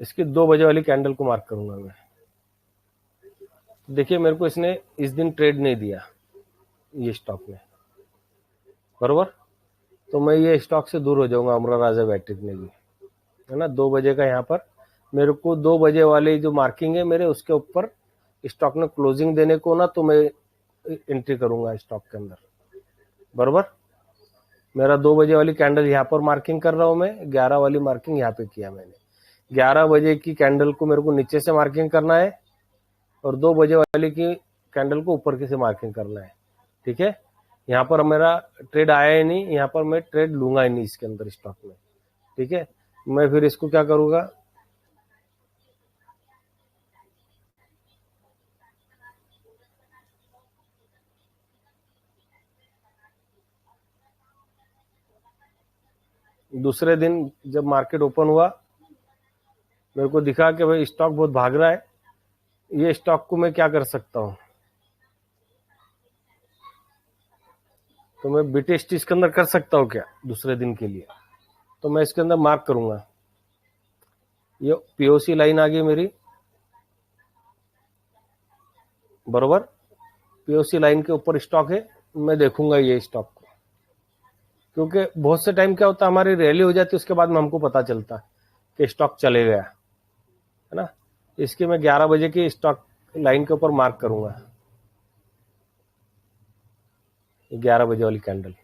इसकी 2 बजे वाली कैंडल को मार्क करूंगा मैं। देखिए मेरे को इसने इस दिन ट्रेड नहीं दिया ये स्टॉक में, बरोबर, तो मैं ये स्टॉक से दूर हो जाऊंगा, अमरा राजा बैटरी ने भी, है ना। 2 बजे का यहाँ पर मेरे को 2 बजे वाली जो मार्किंग है मेरे, उसके ऊपर स्टॉक ने क्लोजिंग देने को ना, तो मैं एंट्री करूंगा स्टॉक के अंदर, बरोबर। मेरा 2 बजे वाली कैंडल यहाँ पर मार्किंग कर रहा हूं मैं, 11 वाली मार्किंग यहाँ पे किया मैंने। 11 बजे की कैंडल को मेरे को नीचे से मार्किंग करना है और 2 बजे वाली की कैंडल को ऊपर की से मार्किंग करना है, ठीक है। यहाँ पर मेरा ट्रेड आया ही नहीं, यहाँ पर मैं ट्रेड लूंगा ही नहीं इसके अंदर स्टॉक में, ठीक है। मैं फिर इसको क्या करूंगा, दूसरे दिन जब मार्केट ओपन हुआ मेरे को दिखा कि भाई स्टॉक बहुत भाग रहा है, ये स्टॉक को मैं क्या कर सकता हूं, तो मैं बी टेस्ट इसके अंदर कर सकता हूं क्या दूसरे दिन के लिए, तो मैं इसके अंदर मार्क करूंगा। ये पीओसी लाइन आ गई मेरी, बरोबर। पीओसी लाइन के ऊपर स्टॉक है, मैं देखूंगा ये स्टॉक को, क्योंकि बहुत से टाइम क्या होता है हमारी रैली हो जाती है, उसके बाद में हमको पता चलता है कि स्टॉक चले गया, है ना। इसकी मैं 11 बजे की स्टॉक लाइन के ऊपर मार्क करूंगा, 11 बजे वाली कैंडल,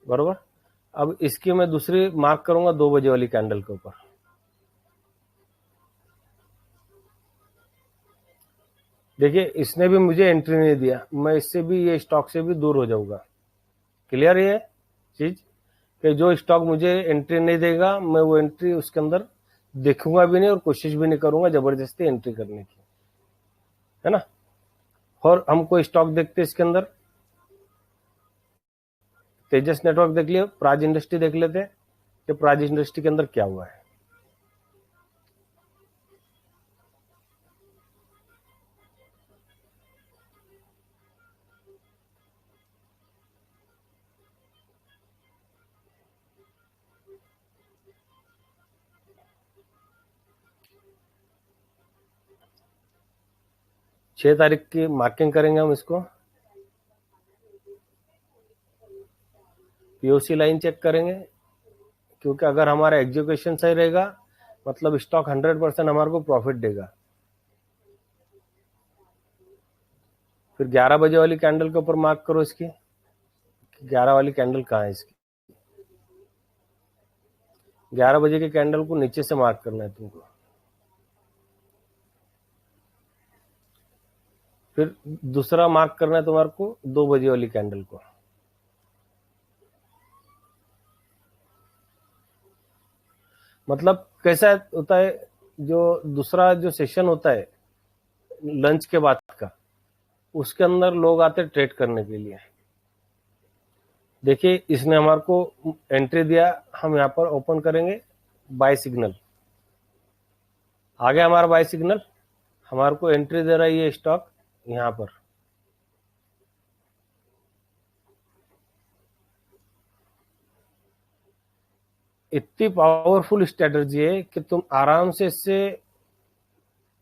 बरोबर। अब इसकी मैं दूसरी मार्क करूंगा 2 बजे वाली कैंडल के ऊपर। देखिए इसने भी मुझे एंट्री नहीं दिया, मैं इससे भी, ये स्टॉक से भी दूर हो जाऊंगा। क्लियर है ये चीज कि जो स्टॉक मुझे एंट्री नहीं देगा मैं वो एंट्री उसके अंदर देखूंगा भी नहीं और कोशिश भी नहीं करूंगा जबरदस्ती एंट्री करने की, है ना। और हम कोई स्टॉक देखते इसके अंदर, तेजस नेटवर्क देख लिया, प्राज इंडस्ट्री देख लेते हैं कि प्राज इंडस्ट्री के अंदर क्या हुआ है। छह तारीख की मार्किंग करेंगे हम इसको, पीओसी लाइन चेक करेंगे, क्योंकि अगर हमारा एग्जीक्यूशन सही रहेगा मतलब स्टॉक 100% हमारे को प्रॉफिट देगा। फिर 11 बजे वाली कैंडल के ऊपर मार्क करो इसकी, 11 वाली कैंडल कहाँ है इसकी, 11 बजे की कैंडल को नीचे से मार्क करना है तुमको। फिर दूसरा मार्क करना है तुम्हारे को 2 बजे वाली कैंडल को। मतलब कैसा होता है, जो दूसरा जो सेशन होता है लंच के बाद का, उसके अंदर लोग आते ट्रेड करने के लिए। देखिए इसने हमारे को एंट्री दिया, हम यहाँ पर ओपन करेंगे, बाय सिग्नल आ गया हमारा, बाय सिग्नल हमारे को एंट्री दे रहा है ये स्टॉक यहाँ पर। इतनी पावरफुल स्ट्रेटजी है कि तुम आराम से इससे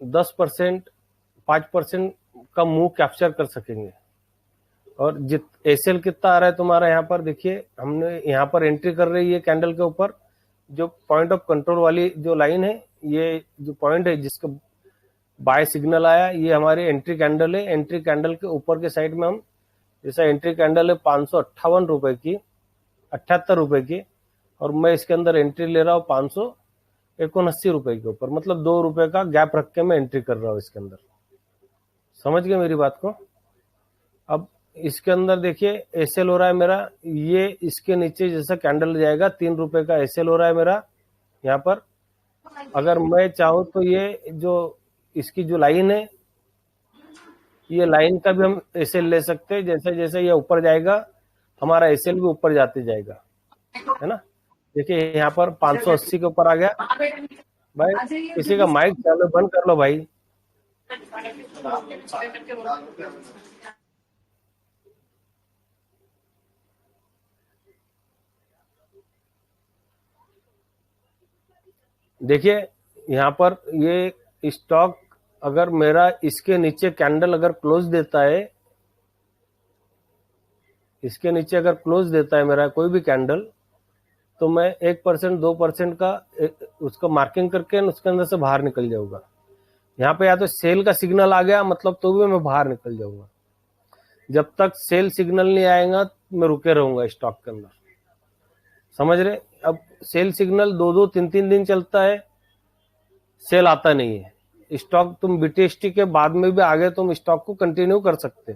10% 5% का मूव कैप्चर कर सकेंगे। और जित एसएल कितना आ रहा है तुम्हारा यहाँ पर, देखिए हमने यहाँ पर एंट्री कर रही है कैंडल के ऊपर, जो पॉइंट ऑफ कंट्रोल वाली जो लाइन है, ये जो पॉइंट है जिसका बाय सिग्नल आया, ये हमारी एंट्री कैंडल है। एंट्री कैंडल के ऊपर के साइड में हम, जैसा एंट्री कैंडल है 558 रुपए की, 78 रुपए की, और मैं इसके अंदर एंट्री ले रहा हूँ 579 रुपए के ऊपर, मतलब 2 रुपए का गैप रख के मैं एंट्री कर रहा हूँ इसके अंदर। समझ गए मेरी बात को। अब इसके अंदर देखिए एसएल हो रहा है मेरा, ये इसके नीचे जैसा कैंडल जाएगा 3 रुपए का एसएल हो रहा है मेरा यहाँ पर। अगर मैं चाहूँ तो ये जो इसकी जो लाइन है, ये लाइन का भी हम एसएल ले सकते हैं। जैसे जैसे ये ऊपर जाएगा हमारा एसएल भी ऊपर जाते जाएगा, है ना। देखिए यहाँ पर 580 के ऊपर आ गया। भाई किसी का माइक चालू बंद कर लो भाई। देखिए यहाँ पर ये स्टॉक अगर मेरा इसके नीचे कैंडल अगर क्लोज देता है, इसके नीचे अगर क्लोज देता है मेरा कोई भी कैंडल, तो मैं 1% 2% का उसका मार्किंग करके उसके अंदर से बाहर निकल जाऊंगा। यहाँ पे या तो सेल का सिग्नल आ गया मतलब तो भी मैं बाहर निकल जाऊंगा। जब तक सेल सिग्नल नहीं आएगा मैं रुके रहूंगा स्टॉक के अंदर, समझ रहे। अब सेल सिग्नल 2-2 3-3 दिन चलता है, सेल आता नहीं है, स्टॉक तुम बीटीएसटी के बाद में भी आगे तुम स्टॉक को कंटिन्यू कर सकते।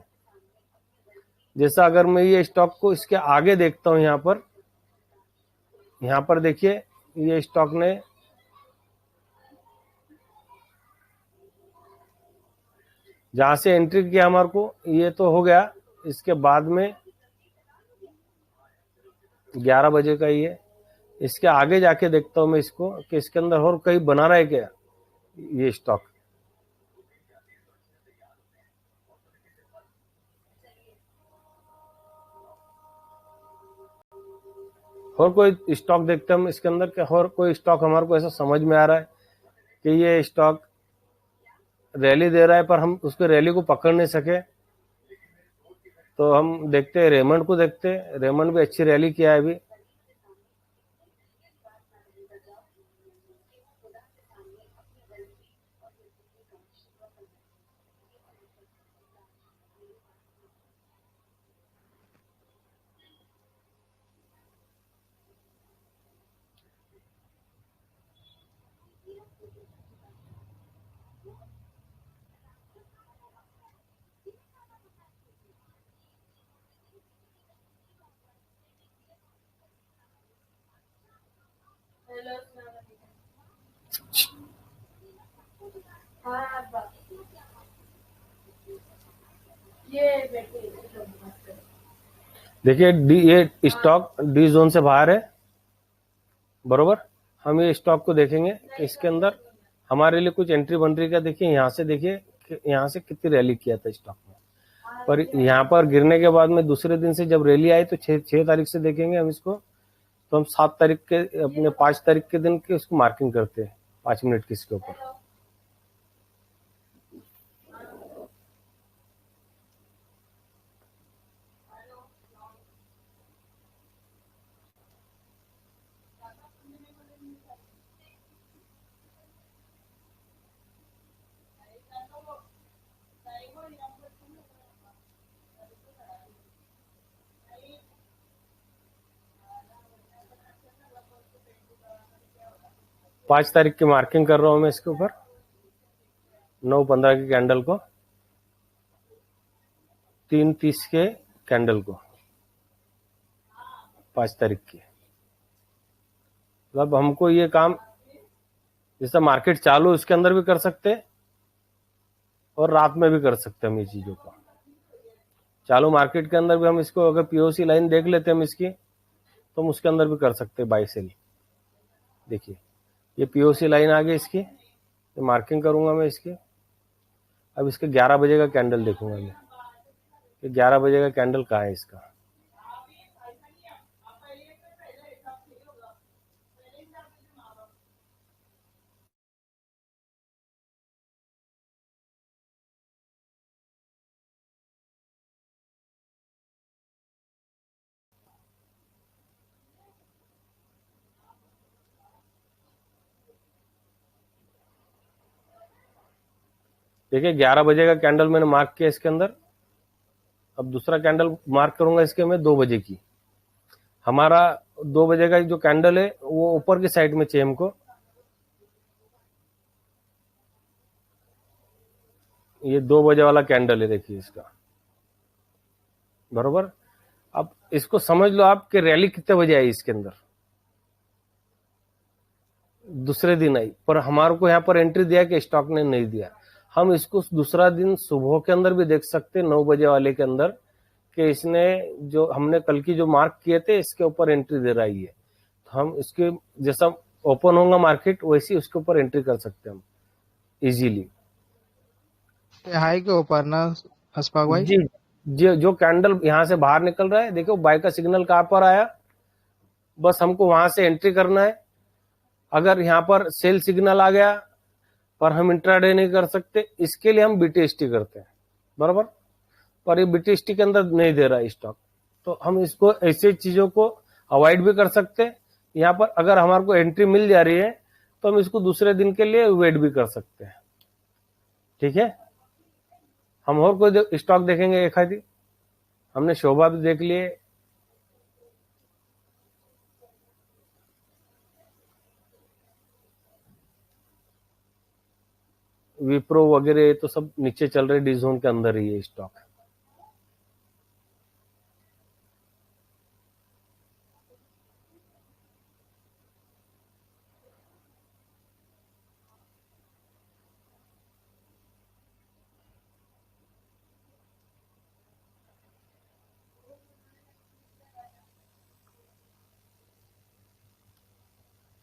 जैसा अगर मैं ये स्टॉक को इसके आगे देखता हूं, यहाँ पर देखिए ये स्टॉक ने जहां से एंट्री किया हमारे को ये तो हो गया। इसके बाद में 11 बजे का ये, इसके आगे जाके देखता हूं मैं इसको कि इसके अंदर और कहीं बना रहा है क्या ये स्टॉक। और कोई स्टॉक देखते हैं हम इसके अंदर कि और कोई स्टॉक हमारे को ऐसा समझ में आ रहा है कि ये स्टॉक रैली दे रहा है पर हम उसके रैली को पकड़ नहीं सके, तो हम देखते हैं रेमंड को देखते हैं। रेमंड भी अच्छी रैली किया है अभी। देखिए ये स्टॉक डी जोन से बाहर है, बरोबर। हम ये स्टॉक को देखेंगे कि इसके अंदर हमारे लिए कुछ एंट्री बन रही है। देखिए यहाँ से, देखिए यहाँ से कितनी रैली किया था स्टॉक में, पर यहाँ पर गिरने के बाद में दूसरे दिन से जब रैली आई तो 6 तारीख से देखेंगे हम इसको, तो हम 7 तारीख के अपने 5 तारीख के दिन की उसको मार्किंग करते हैं 5 मिनट की इसके ऊपर। पांच तारीख की मार्किंग कर रहा हूं मैं इसके ऊपर, 9:15 के कैंडल को, 3:30 के कैंडल को, 5 तारीख की। मतलब हमको ये काम जैसा मार्केट चालू उसके अंदर भी कर सकते और रात में भी कर सकते हम ये चीजों को। चालू मार्केट के अंदर भी हम इसको अगर पीओसी लाइन देख लेते हम इसकी, तो हम उसके अंदर भी कर सकते बाय सेल। देखिए ये पीओसी लाइन आ गई इसकी, तो मार्किंग करूंगा मैं इसकी। अब इसके 11 बजे का कैंडल देखूंगा मैं, कि 11 बजे का कैंडल कहाँ है इसका। देखिए 11 बजे का कैंडल मैंने मार्क किया इसके अंदर। अब दूसरा कैंडल मार्क करूंगा इसके मैं 2 बजे की। हमारा 2 बजे का जो कैंडल है वो ऊपर की साइड में चाहिए हमको। ये 2 बजे वाला कैंडल है, देखिए इसका, बरोबर। अब इसको समझ लो आप कि रैली कितने बजे आई इसके अंदर, दूसरे दिन आई, पर हमारे को यहाँ पर एंट्री दिया कि स्टॉक ने नहीं दिया। हम इसको दूसरा दिन सुबह के अंदर भी देख सकते 9 बजे वाले के अंदर कि इसने जो हमने कल की जो मार्क किए थे इसके ऊपर एंट्री दे रहा है ये, तो हम इसके जैसा ओपन होगा मार्केट वैसे उसके ऊपर एंट्री कर सकते हैं हम इजीली। हाई के ऊपर ना अशफाक भाई। जी जो कैंडल यहाँ से बाहर निकल रहा है, देखो बाय का सिग्नल कहाँ पर आया, बस हमको वहां से एंट्री करना है। अगर यहाँ पर सेल सिग्नल आ गया पर हम इंट्राडे नहीं कर सकते, इसके लिए हम बीटीएसटी करते हैं, बराबर। पर ये बीटीएसटी के अंदर नहीं दे रहा है स्टॉक, तो हम इसको ऐसे चीजों को अवॉइड भी कर सकते हैं। यहाँ पर अगर हमारे को एंट्री मिल जा रही है तो हम इसको दूसरे दिन के लिए वेट भी कर सकते हैं, ठीक है। हम और कोई स्टॉक देखेंगे एक आधी, हमने शोभा भी देख लिए, विप्रो वगैरह तो सब नीचे चल रहे, डी जोन के अंदर ही है स्टॉक।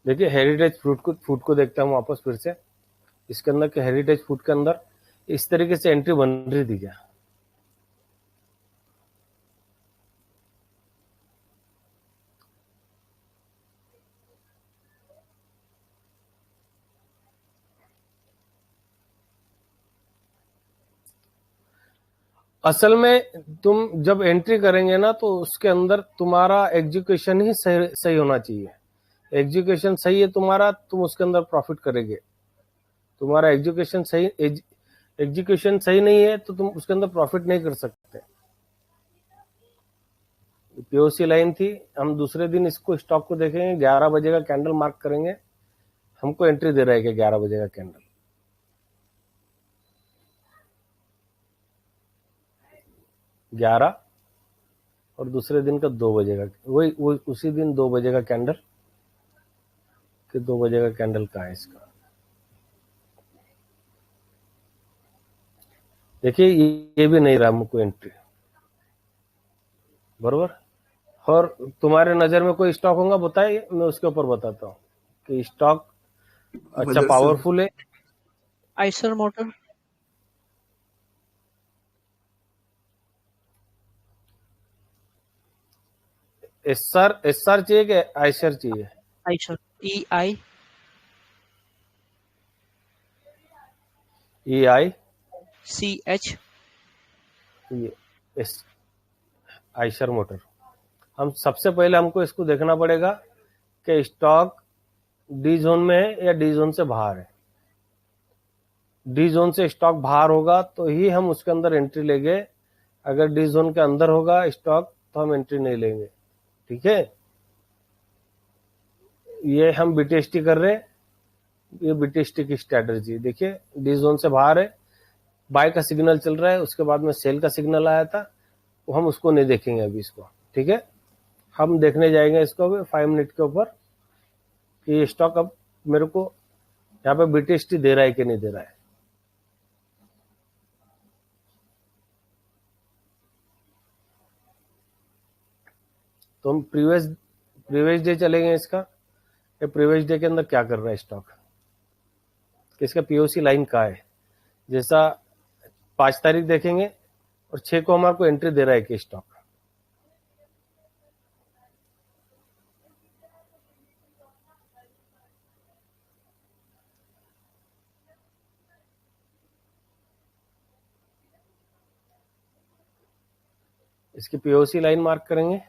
देखिए हेरिटेज फूड को देखते हैं हम वापस फिर से। इसके अंदर के हेरिटेज फूड के अंदर इस तरीके से एंट्री बन रही थी क्या? असल में तुम जब एंट्री करेंगे ना तो उसके अंदर तुम्हारा एग्जीक्यूशन ही सही होना चाहिए। एग्जीक्यूशन सही है तुम्हारा, तुम उसके अंदर प्रॉफिट करेंगे। तुम्हारा एग्जीक्यूशन सही नहीं है तो तुम उसके अंदर प्रॉफिट नहीं कर सकते। पीओसी लाइन थी, हम दूसरे दिन इसको स्टॉक को देखेंगे, 11 बजे का कैंडल मार्क करेंगे, हमको एंट्री दे रहा है कि 11 बजे का कैंडल, 11 और दूसरे दिन का 2 बजे का, वही उसी दिन 2 बजे का कैंडल, कि 2 बजे का कैंडल कहाँ है इसका। देखिए ये भी नहीं रहा हमको एंट्री, बरोबर। और तुम्हारे नजर में कोई स्टॉक होगा बताइए, मैं उसके ऊपर बताता हूँ कि स्टॉक अच्छा पावरफुल है। आइसर मोटर, एसआर चाहिए कि आइसर चाहिए? Eicher, EI EI CH, Eicher motor. हम सबसे पहले हमको इसको देखना पड़ेगा कि स्टॉक डी जोन में है या डी जोन से बाहर है। डी जोन से स्टॉक बाहर होगा तो ही हम उसके अंदर एंट्री लेंगे, अगर डी जोन के अंदर होगा स्टॉक तो हम एंट्री नहीं लेंगे, ठीक है। ये हम बीटीएसटी कर रहे हैं, ये बीटीएसटी की स्ट्रेटजी। देखिए डी जोन से बाहर है, बाय का सिग्नल चल रहा है, उसके बाद में सेल का सिग्नल आया था, तो हम उसको नहीं देखेंगे अभी इसको, ठीक है। हम देखने जाएंगे इसको अभी 5 मिनट के ऊपर कि ये स्टॉक अब मेरे को यहाँ पे बीटीएसटी दे रहा है कि नहीं दे रहा है। तो हम प्रीवियस डे चलेंगे इसका, ये प्रीवियस डे के अंदर क्या कर रहा है स्टॉक, इसका पीओसी लाइन कहाँ है। जैसा 5 तारीख देखेंगे और 6 को हमारे को एंट्री दे रहा है कि स्टॉक, इसकी पीओसी लाइन मार्क करेंगे।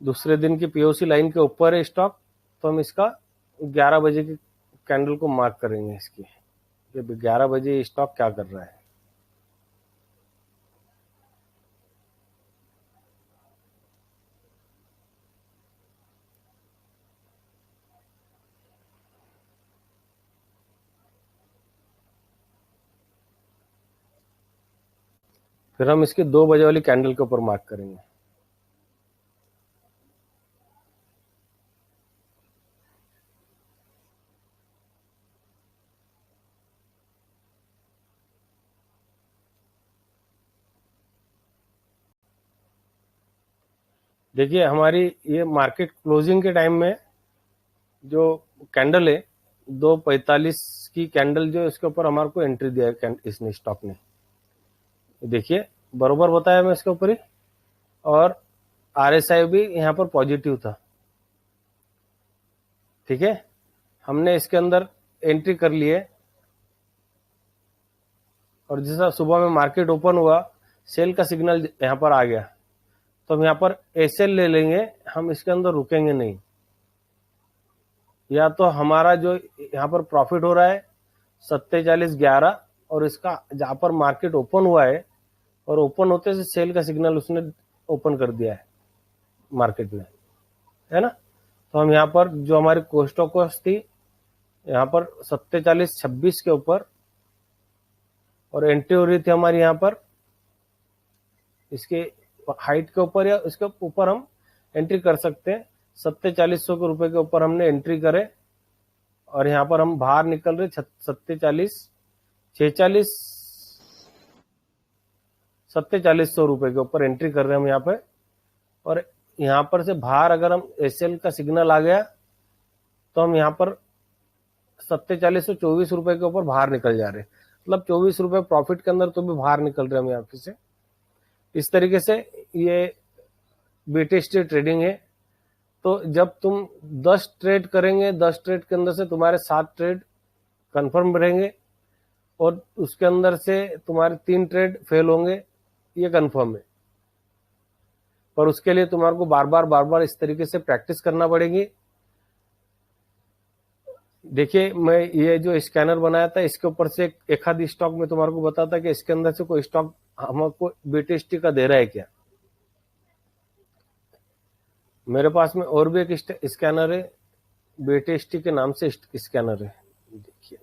दूसरे दिन की पीओसी लाइन के ऊपर है स्टॉक, तो हम इसका 11 बजे की कैंडल को मार्क करेंगे इसकी, 11 बजे स्टॉक क्या कर रहा है। फिर हम इसके 2 बजे वाली कैंडल के ऊपर मार्क करेंगे। देखिए हमारी ये मार्केट क्लोजिंग के टाइम में जो कैंडल है 2:45 की कैंडल जो इसके ऊपर हमारे को एंट्री दिया है इसने स्टॉक ने, देखिए बरोबर बताया मैं इसके ऊपर ही, और आरएसआई भी यहाँ पर पॉजिटिव था। ठीक है, हमने इसके अंदर एंट्री कर लिए और जैसा सुबह में मार्केट ओपन हुआ सेल का सिग्नल यहाँ पर आ गया, तो हम यहाँ पर एसएल ले लेंगे, हम इसके अंदर रुकेंगे नहीं। या तो हमारा जो यहाँ पर प्रॉफिट हो रहा है 47.11 और इसका जहाँ पर मार्केट ओपन हुआ है और ओपन होते से सेल का सिग्नल उसने ओपन कर दिया है मार्केट में, है ना। तो हम यहाँ पर जो हमारी कोस्ट ऑफ कॉस्ट थी यहाँ पर 47.26 के ऊपर और एंट्री हो रही थी हमारी यहाँ पर इसके हाइट के ऊपर या इसके ऊपर हम एंट्री कर सकते हैं। 4700 के रुपए के ऊपर हमने एंट्री करे और यहाँ पर हम बाहर निकल रहे 4700 रुपए के ऊपर एंट्री कर रहे हैं हम यहाँ पे, और यहाँ पर से बाहर अगर हम एसएल का सिग्नल आ गया तो हम यहाँ पर 4724 रुपए के ऊपर बाहर निकल जा रहे हैं, मतलब 24 रुपए प्रॉफिट के अंदर तो भी बाहर निकल रहे हैं हम यहाँ पे से। इस तरीके से ये बीटीएसटी ट्रेडिंग है। तो जब तुम 10 ट्रेड करेंगे, 10 ट्रेड के अंदर से तुम्हारे 7 ट्रेड कंफर्म रहेंगे और उसके अंदर से तुम्हारे 3 ट्रेड फेल होंगे, ये कंफर्म है। पर उसके लिए तुम्हारे को बार बार इस तरीके से प्रैक्टिस करना पड़ेगी। देखिए मैं ये जो स्कैनर बनाया था इसके ऊपर से एक आधी स्टॉक में तुम्हारे को बताता कि इसके अंदर से कोई स्टॉक हमको बीटीएसटी का दे रहा है क्या। मेरे पास में और भी एक स्कैनर है, बीटीएसटी के नाम से स्कैनर है, देखिए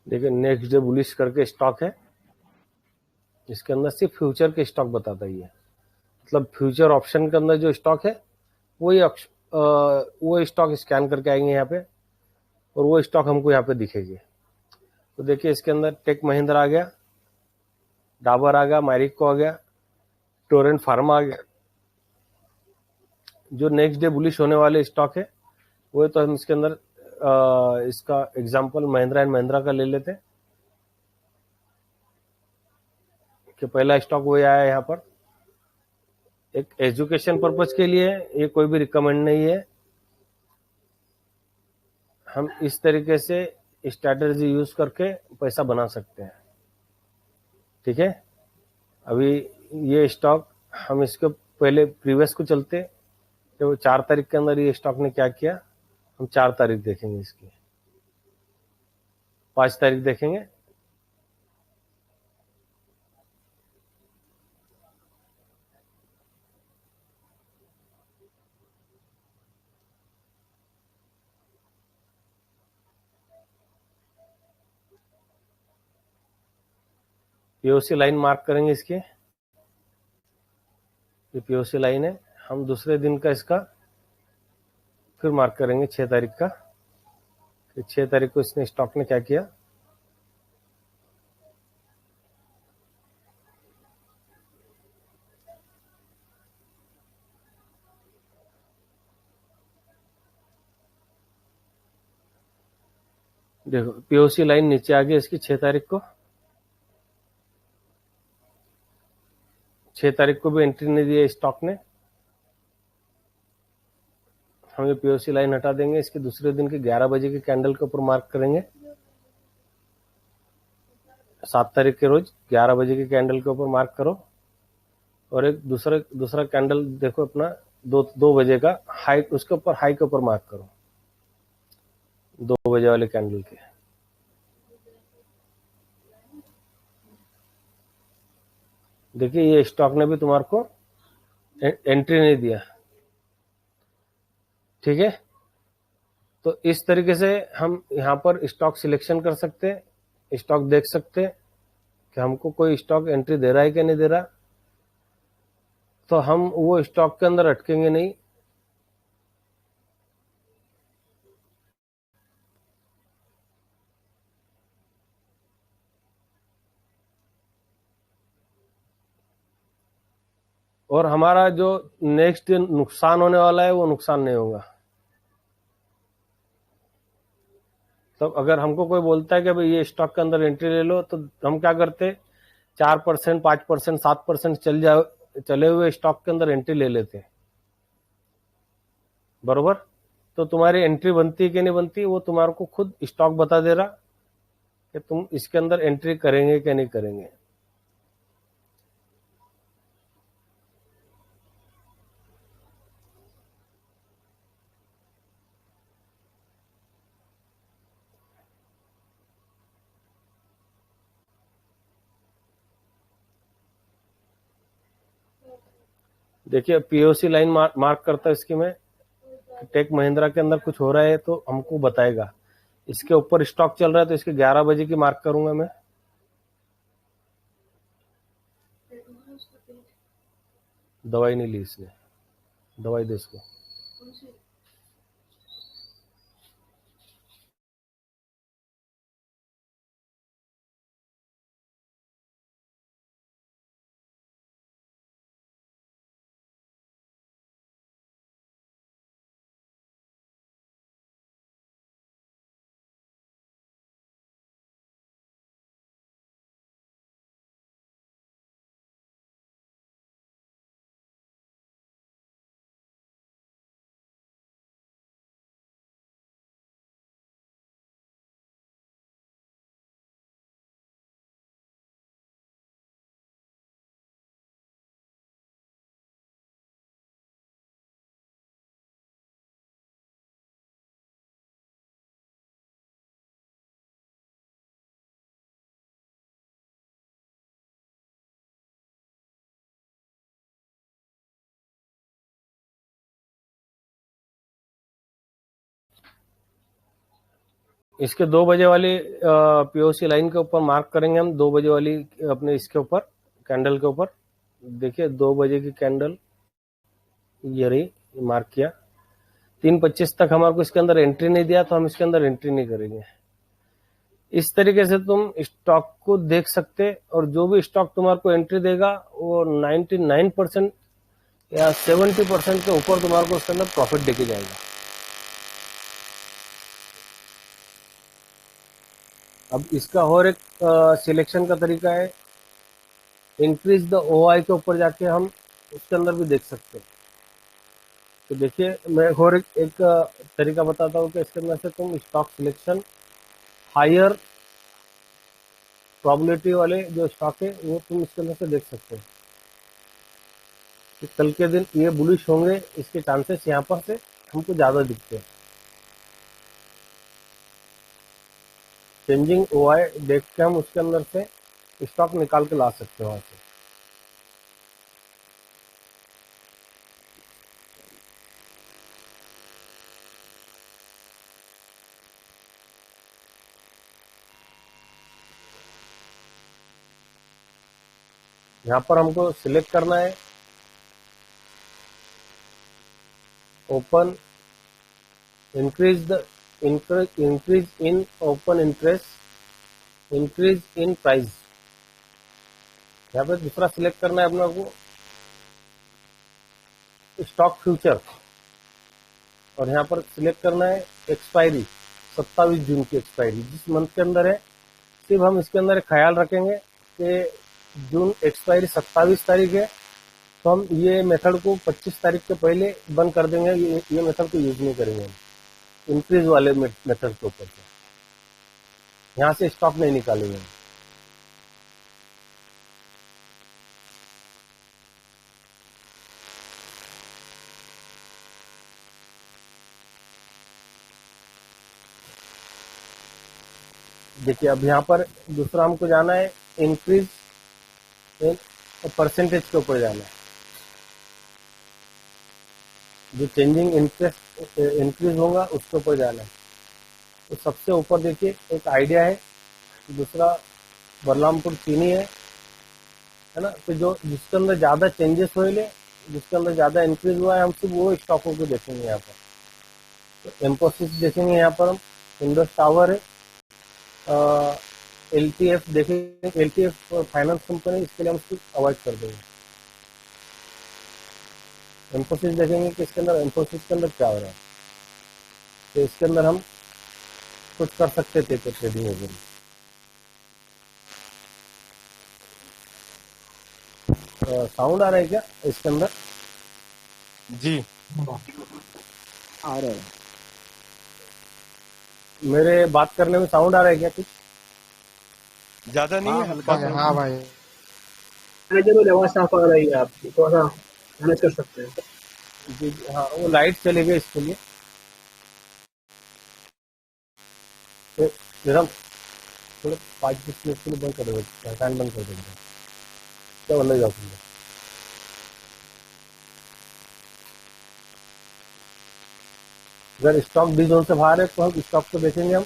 देखिए नेक्स्ट डे बुलिश करके स्टॉक है, इसके अंदर सिर्फ फ्यूचर के स्टॉक बताता ही है, मतलब फ्यूचर ऑप्शन के अंदर जो स्टॉक है वही वो स्टॉक स्कैन करके आएंगे यहाँ पे और वो स्टॉक हमको यहाँ पे दिखेगी। तो देखिए इसके अंदर टेक महिंद्रा आ गया, डाबर आ गया, मैरिको आ गया, टोरेंट फार्मा आ गया। जो नेक्स्ट डे बुलिश होने वाले स्टॉक है वो तो हम इसके अंदर इसका एग्जांपल महिंद्रा एंड महिंद्रा का ले लेते हैं कि पहला स्टॉक वही आया यहाँ पर। एक एजुकेशन पर्पज के लिए ये कोई भी रिकमेंड नहीं है, हम इस तरीके से स्ट्रैटेजी यूज करके पैसा बना सकते हैं। ठीक है, अभी ये स्टॉक हम इसके पहले प्रीवियस को चलते, तो 4 तारीख के अंदर ये स्टॉक ने क्या किया, हम 4 तारीख देखेंगे, इसकी 5 तारीख देखेंगे। पीओसी लाइन मार्क करेंगे इसकी, ये पीओसी लाइन है। हम दूसरे दिन का इसका फिर मार्क करेंगे 6 तारीख का, 6 तारीख को इसने स्टॉक ने क्या किया। देखो पीओसी लाइन नीचे आ गई इसकी 6 तारीख को, 6 तारीख को भी एंट्री नहीं दी है स्टॉक ने। हम ये पीओसी लाइन हटा देंगे, इसके दूसरे दिन के 11 बजे के कैंडल के ऊपर मार्क करेंगे। 7 तारीख के रोज 11 बजे की कैंडल के ऊपर मार्क करो, और एक दूसरा कैंडल देखो अपना 2 बजे का हाई, उसके ऊपर हाई के ऊपर मार्क करो, 2 बजे वाले कैंडल के। देखिए ये स्टॉक ने भी तुम्हारे को एंट्री नहीं दिया, ठीक है। तो इस तरीके से हम यहाँ पर स्टॉक सिलेक्शन कर सकते हैं, स्टॉक देख सकते हैं कि हमको कोई स्टॉक एंट्री दे रहा है कि नहीं दे रहा, तो हम वो स्टॉक के अंदर अटकेंगे नहीं। और हमारा जो नेक्स्ट नुकसान होने वाला है वो नुकसान नहीं होगा। तो अगर हमको कोई बोलता है कि भाई ये स्टॉक के अंदर एंट्री ले लो, तो हम क्या करते, 4%, 5%, 7% चले हुए स्टॉक के अंदर एंट्री ले लेते, बरोबर। तो तुम्हारी एंट्री बनती है कि नहीं बनती, वो तुम्हारे को खुद स्टॉक बता दे रहा कि तुम इसके अंदर एंट्री करेंगे कि नहीं करेंगे। देखिए पीओसी लाइन मार्क करता है इसकी में, टेक महिंद्रा के अंदर कुछ हो रहा है तो हमको बताएगा। इसके ऊपर स्टॉक चल रहा है तो इसके 11 बजे की मार्क करूंगा मैं। दवाई नहीं ली इसने, दवाई दे इसको। इसके 2 बजे वाली पीओसी लाइन के ऊपर मार्क करेंगे हम, 2 बजे वाली अपने इसके ऊपर कैंडल के ऊपर। देखिए 2 बजे की कैंडल ये रही, मार्क किया। 3:25 तक हमारे को इसके अंदर एंट्री नहीं दिया तो हम इसके अंदर एंट्री नहीं करेंगे। इस तरीके से तुम स्टॉक को देख सकते, और जो भी स्टॉक तुम्हारे को एंट्री देगा वो 99% या 70% के ऊपर तुम्हारे को उसके अंदर प्रॉफिट देके जाएगा। अब इसका और एक सिलेक्शन का तरीका है, इंक्रीज द ओआई के ऊपर जाके हम उसके अंदर भी देख सकते हैं। तो देखिए मैं और एक तरीका बताता हूँ कि इसके अंदर से तुम स्टॉक सिलेक्शन हायर प्रोबेबिलिटी वाले जो स्टॉक है वो तुम इसके अंदर से देख सकते हो कि कल के दिन ये बुलिश होंगे, इसके चांसेस यहाँ पर से हमको ज्यादा दिखते हैं। चेंजिंग ओआई देख के हम उसके अंदर से स्टॉक निकाल के ला सकते हो वहां से। यहाँ पर हमको सिलेक्ट करना है open increase in open interest, increase in price. यहाँ पे दूसरा सिलेक्ट करना है अपना को स्टॉक फ्यूचर, और यहाँ पर सिलेक्ट करना है एक्सपायरी 27 जून की एक्सपायरी जिस मंथ के अंदर है। सिर्फ हम इसके अंदर एक ख्याल रखेंगे कि जून एक्सपायरी 27 तारीख है, तो हम ये मेथड को 25 तारीख के पहले बंद कर देंगे। ये मेथड को यूज नहीं करेंगे हम इंक्रीज वाले मेथड के ऊपर से, यहाँ से स्टॉक नहीं निकालेंगे। देखिए अब यहाँ पर दूसरा हमको जाना है इंक्रीज परसेंटेज के ऊपर जाना है, जो चेंजिंग इंटरेस्ट इंक्रीज होगा उसके ऊपर जाना है। तो सबसे ऊपर देखिए एक आइडिया है, दूसरा बलरामपुर चीनी है ना। तो जो जिसके अंदर ज्यादा चेंजेस हुए, जिसके अंदर ज्यादा इंक्रीज हुआ है, हम सिर्फ वो स्टॉकों को देखेंगे यहाँ पर। तो एम्फोसिस देखेंगे यहाँ पर हम, इंडस टावर है, एलटीएफ देखेंगे, एलटीएफ फाइनेंस कंपनी, इसके लिए हम उसको अवॉइड कर देंगे। एम्फोसिस देखेंगे कि इसके अंदर एम्फोसिस के अंदर क्या हो रहा है, तो इसके अंदर हम कुछ कर सकते थे तो ट्रेडिंग वगैरह। साउंड आ रहा है क्या इसके अंदर? जी आ रहे हैं। मेरे बात करने में साउंड आ रहा है क्या कुछ? ज्यादा नहीं है, हल्का सा। हाँ भाई। मैनेजर आवाज साफ आ रही है आपकी, थोड़ा सा मैनेज कर सकते हैं। जी हाँ, वो लाइट चले गए इसके लिए। तो जरा थोड़ा 5-10 मिनट के लिए बंद कर दो, फैन बंद कर देंगे, क्या बोला जाओ तुम। अगर स्टॉक डी जोन से बाहर है तो हम स्टॉक को देखेंगे हम।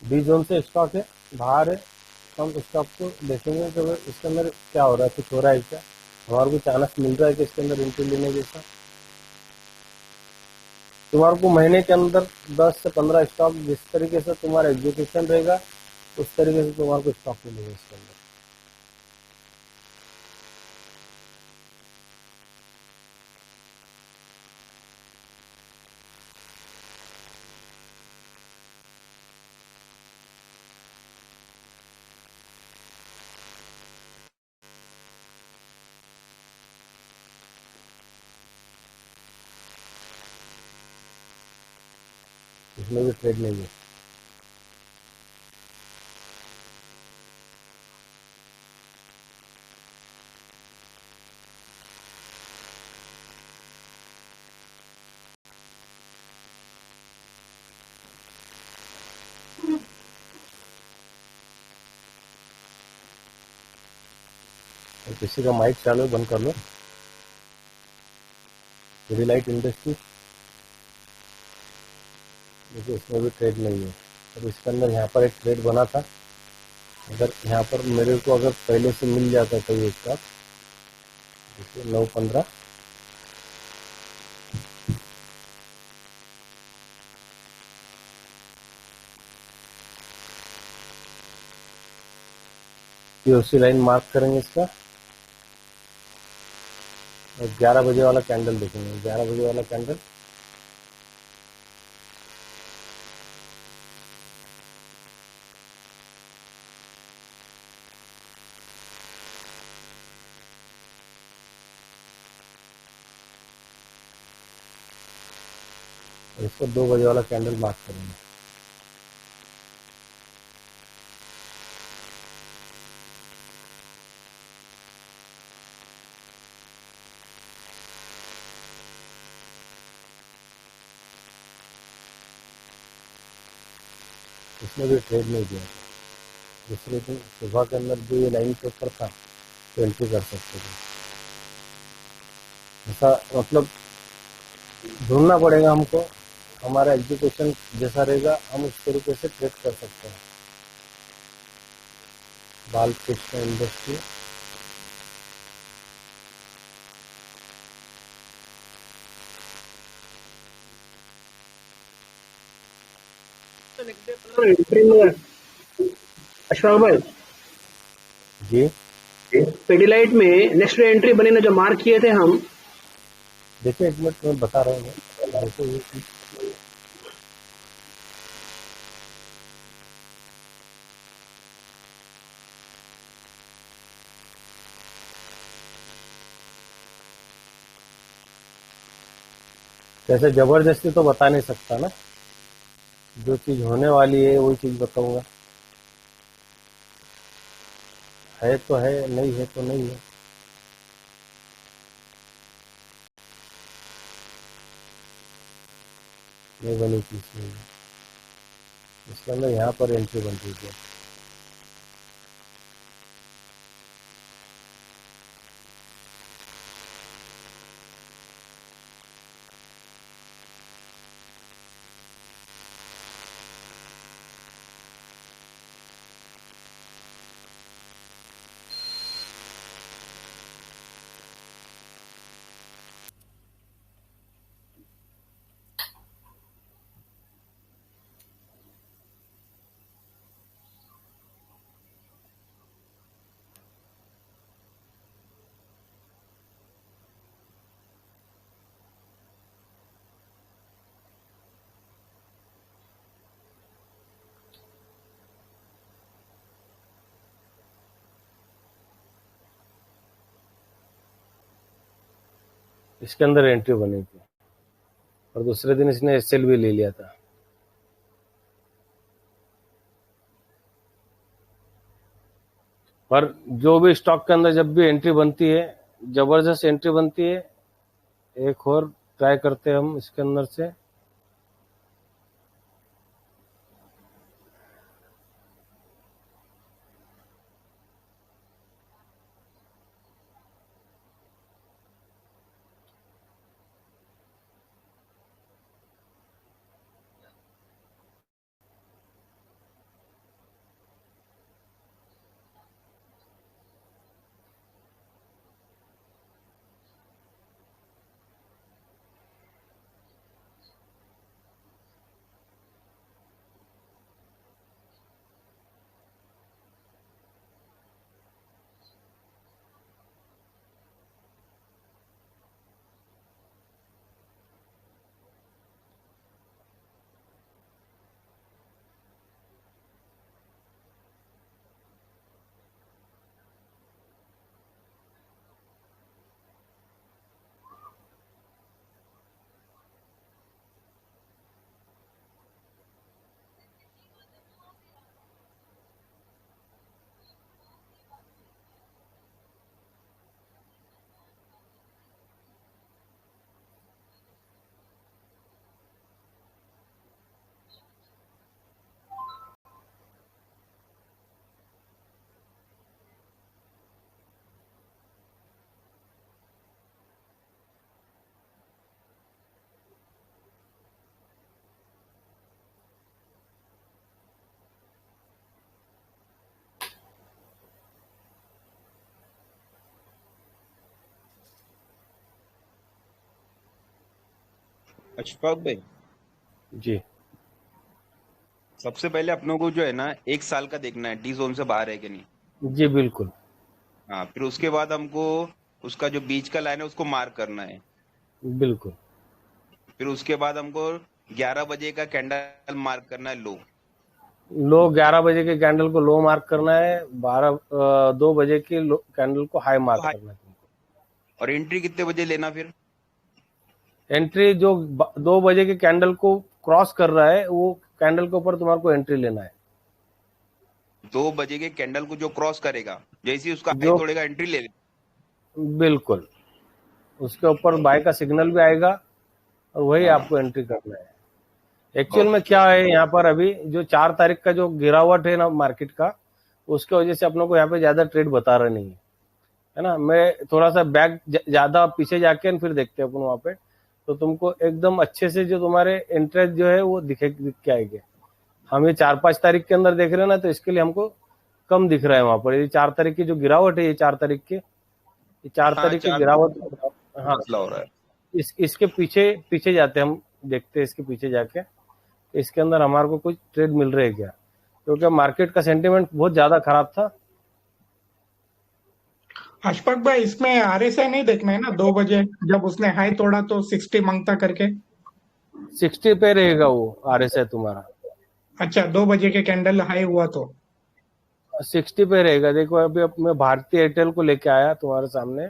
डी जोन से स्टॉक है बाहर है, तो हम स्टॉक को देखेंगे कि भाई इसके अंदर क्या हो रहा है, कुछ हो रहा है क्या, हमारे को चांस मिल रहा है कि इसके अंदर एंट्री लेने जैसा। तुम्हारे को महीने के अंदर 10 से 15 स्टॉक, जिस तरीके से तुम्हारा एग्जीक्यूशन रहेगा उस तरीके से तुम्हारे को स्टॉक मिलेगा इसके अंदर। इसमें भी ट्रेड नहीं है। और किसी का माइक चालू है, बंद कर लो। रिलाइट इंडस्ट्री, देखिए इसमें भी ट्रेड नहीं है। और इसके अंदर यहाँ पर एक ट्रेड बना था, अगर यहाँ पर मेरे को अगर पहले से मिल जाता तो ये स्टॉक, देखिए 9-15, पीओसी लाइन मार्क करेंगे इसका, और 11 बजे वाला कैंडल देखेंगे, 11 बजे वाला कैंडल। और इसको 2 बजे वाला कैंडल मार्क करेंगे। इसमें भी ट्रेड नहीं दिया था, दूसरे दिन सुबह के अंदर जो ये लाइन के ऊपर था तो एंट्री कर सकते थे। ऐसा मतलब ढूंढना पड़ेगा हमको, हमारा एग्जीक्यूशन जैसा रहेगा हम उस तरीके से ट्रेड कर सकते हैं। बालकृष्ण इंडस्ट्री, एंट्री में अशफाक भाई, जी पेडिलाइट में नेक्स्ट डे एंट्री बनी ना, जो मार्क किए थे हम। देखिए एक मिनट मैं बता रहा हूँ। देखिए जैसे जबरदस्ती तो बता नहीं सकता ना, जो चीज होने वाली है वही चीज बताऊंगा। है तो है, नहीं है तो नहीं है। नहीं बनी चीज नहीं है, इसके अंदर यहाँ पर एंट्री बन रही है। इसके अंदर एंट्री बनी थी और दूसरे दिन इसने एसएल भी ले लिया था। पर जो भी स्टॉक के अंदर जब भी एंट्री बनती है, जबरदस्त एंट्री बनती है। एक और ट्राई करते हैं हम इसके अंदर से। अशफाक भाई, जी सबसे पहले अपनों को जो है ना 1 साल का देखना है डी जोन से बाहर है कि नहीं। जी बिल्कुल हाँ, फिर उसके बाद हमको उसका जो बीच का लाइन है उसको मार्क करना है। बिल्कुल। फिर उसके बाद हमको 11 बजे का कैंडल मार्क करना है लो। लो 11 बजे के कैंडल को लो मार्क करना है, 2 बजे के कैंडल को हाई मार्क हाई। करना है तुमको। और एंट्री कितने बजे लेना फिर? एंट्री जो 2 बजे के कैंडल को क्रॉस कर रहा है वो कैंडल के ऊपर तुम्हारे को एंट्री लेना है। 2 बजे के कैंडल को जो क्रॉस करेगा, जैसे ही उसका हाई जो तोड़ेगा एंट्री ले ले। बिल्कुल उसके ऊपर बाय का सिग्नल भी आएगा और वही हाँ, आपको एंट्री करना है। एक्चुअल में ओके। क्या है यहाँ पर अभी जो 4 तारीख का जो गिरावट है ना मार्केट का, उसके वजह से अपनों को यहाँ पे ज्यादा ट्रेड बता रहा नहीं है ना। मैं थोड़ा सा बैक ज्यादा पीछे जाके फिर देखते हैं अपन वहाँ पे, तो तुमको एकदम अच्छे से जो तुम्हारे इंटरेस्ट जो है वो दिख के आएंगे। हम ये 4-5 तारीख के अंदर देख रहे हैं ना, तो इसके लिए हमको कम दिख रहा है वहां पर। ये 4 तारीख की जो गिरावट है, ये 4 तारीख की, ये 4 हाँ, तारीख की 4 गिरावट। हाँ, मसला हो रहा है। इसके पीछे पीछे जाते हैं हम, देखते हैं इसके पीछे जाके इसके अंदर हमारे को कुछ ट्रेड मिल रहे हैं क्या, क्योंकि मार्केट का सेंटिमेंट बहुत ज्यादा खराब था। अशफाक भाई, इसमें आरएसआई नहीं देखना है ना 2 बजे जब उसने हाई तोड़ा तो 60 मांगता करके? 60 पे रहेगा वो आरएसआई तुम्हारा, अच्छा, 2 बजे के कैंडल हाई हुआ तो? 60 पे रहेगा। देखो अभी अब मैं भारतीय एयरटेल को लेके आया तुम्हारे सामने,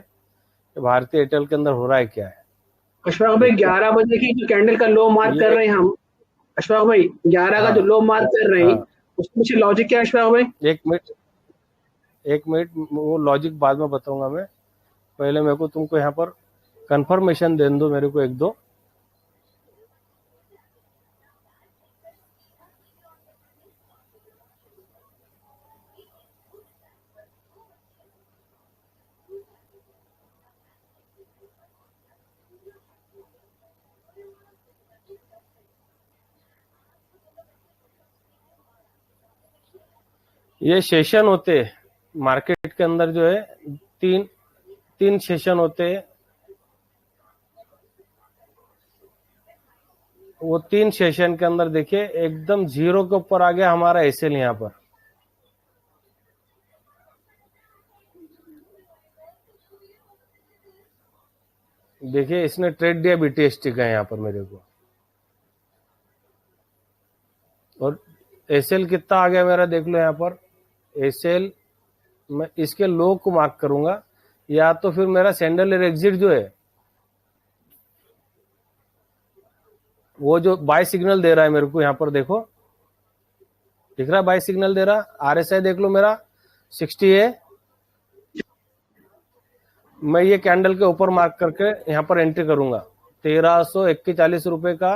भारतीय एयरटेल के अंदर हो रहा है क्या है। अशफाक भाई 11 बजे की जो कैंडल का लो मार्क कर ये रहे हैं हम, अशफाक भाई 11 का जो हाँ लो मार्क कर रहे हैं, हाँ उसके पीछे लॉजिक क्या है अशफाक भाई? एक मिनट, एक मिनट, वो लॉजिक बाद में बताऊंगा मैं। पहले मेरे को तुमको यहाँ पर कंफर्मेशन देने दो मेरे को एक दो। ये सेशन होते हैं मार्केट के अंदर जो है, तीन तीन सेशन होते हैं। वो तीन सेशन के अंदर देखिए एकदम जीरो के ऊपर आ गया हमारा एसएल यहाँ पर। देखिए इसने ट्रेड दिया बीटीएसटी का यहाँ पर मेरे को, और एसएल कितना आ गया मेरा देख लो यहाँ पर। एसएल मैं इसके लो को मार्क करूंगा, या तो फिर मेरा सैंडल एग्जिट जो है वो जो बाय सिग्नल दे रहा है मेरे को यहाँ पर, देखो दिख रहा है बाय सिग्नल दे रहा। आरएसआई देख लो मेरा 60 है। मैं ये कैंडल के ऊपर मार्क करके यहाँ पर एंट्री करूंगा। 1341 रुपए का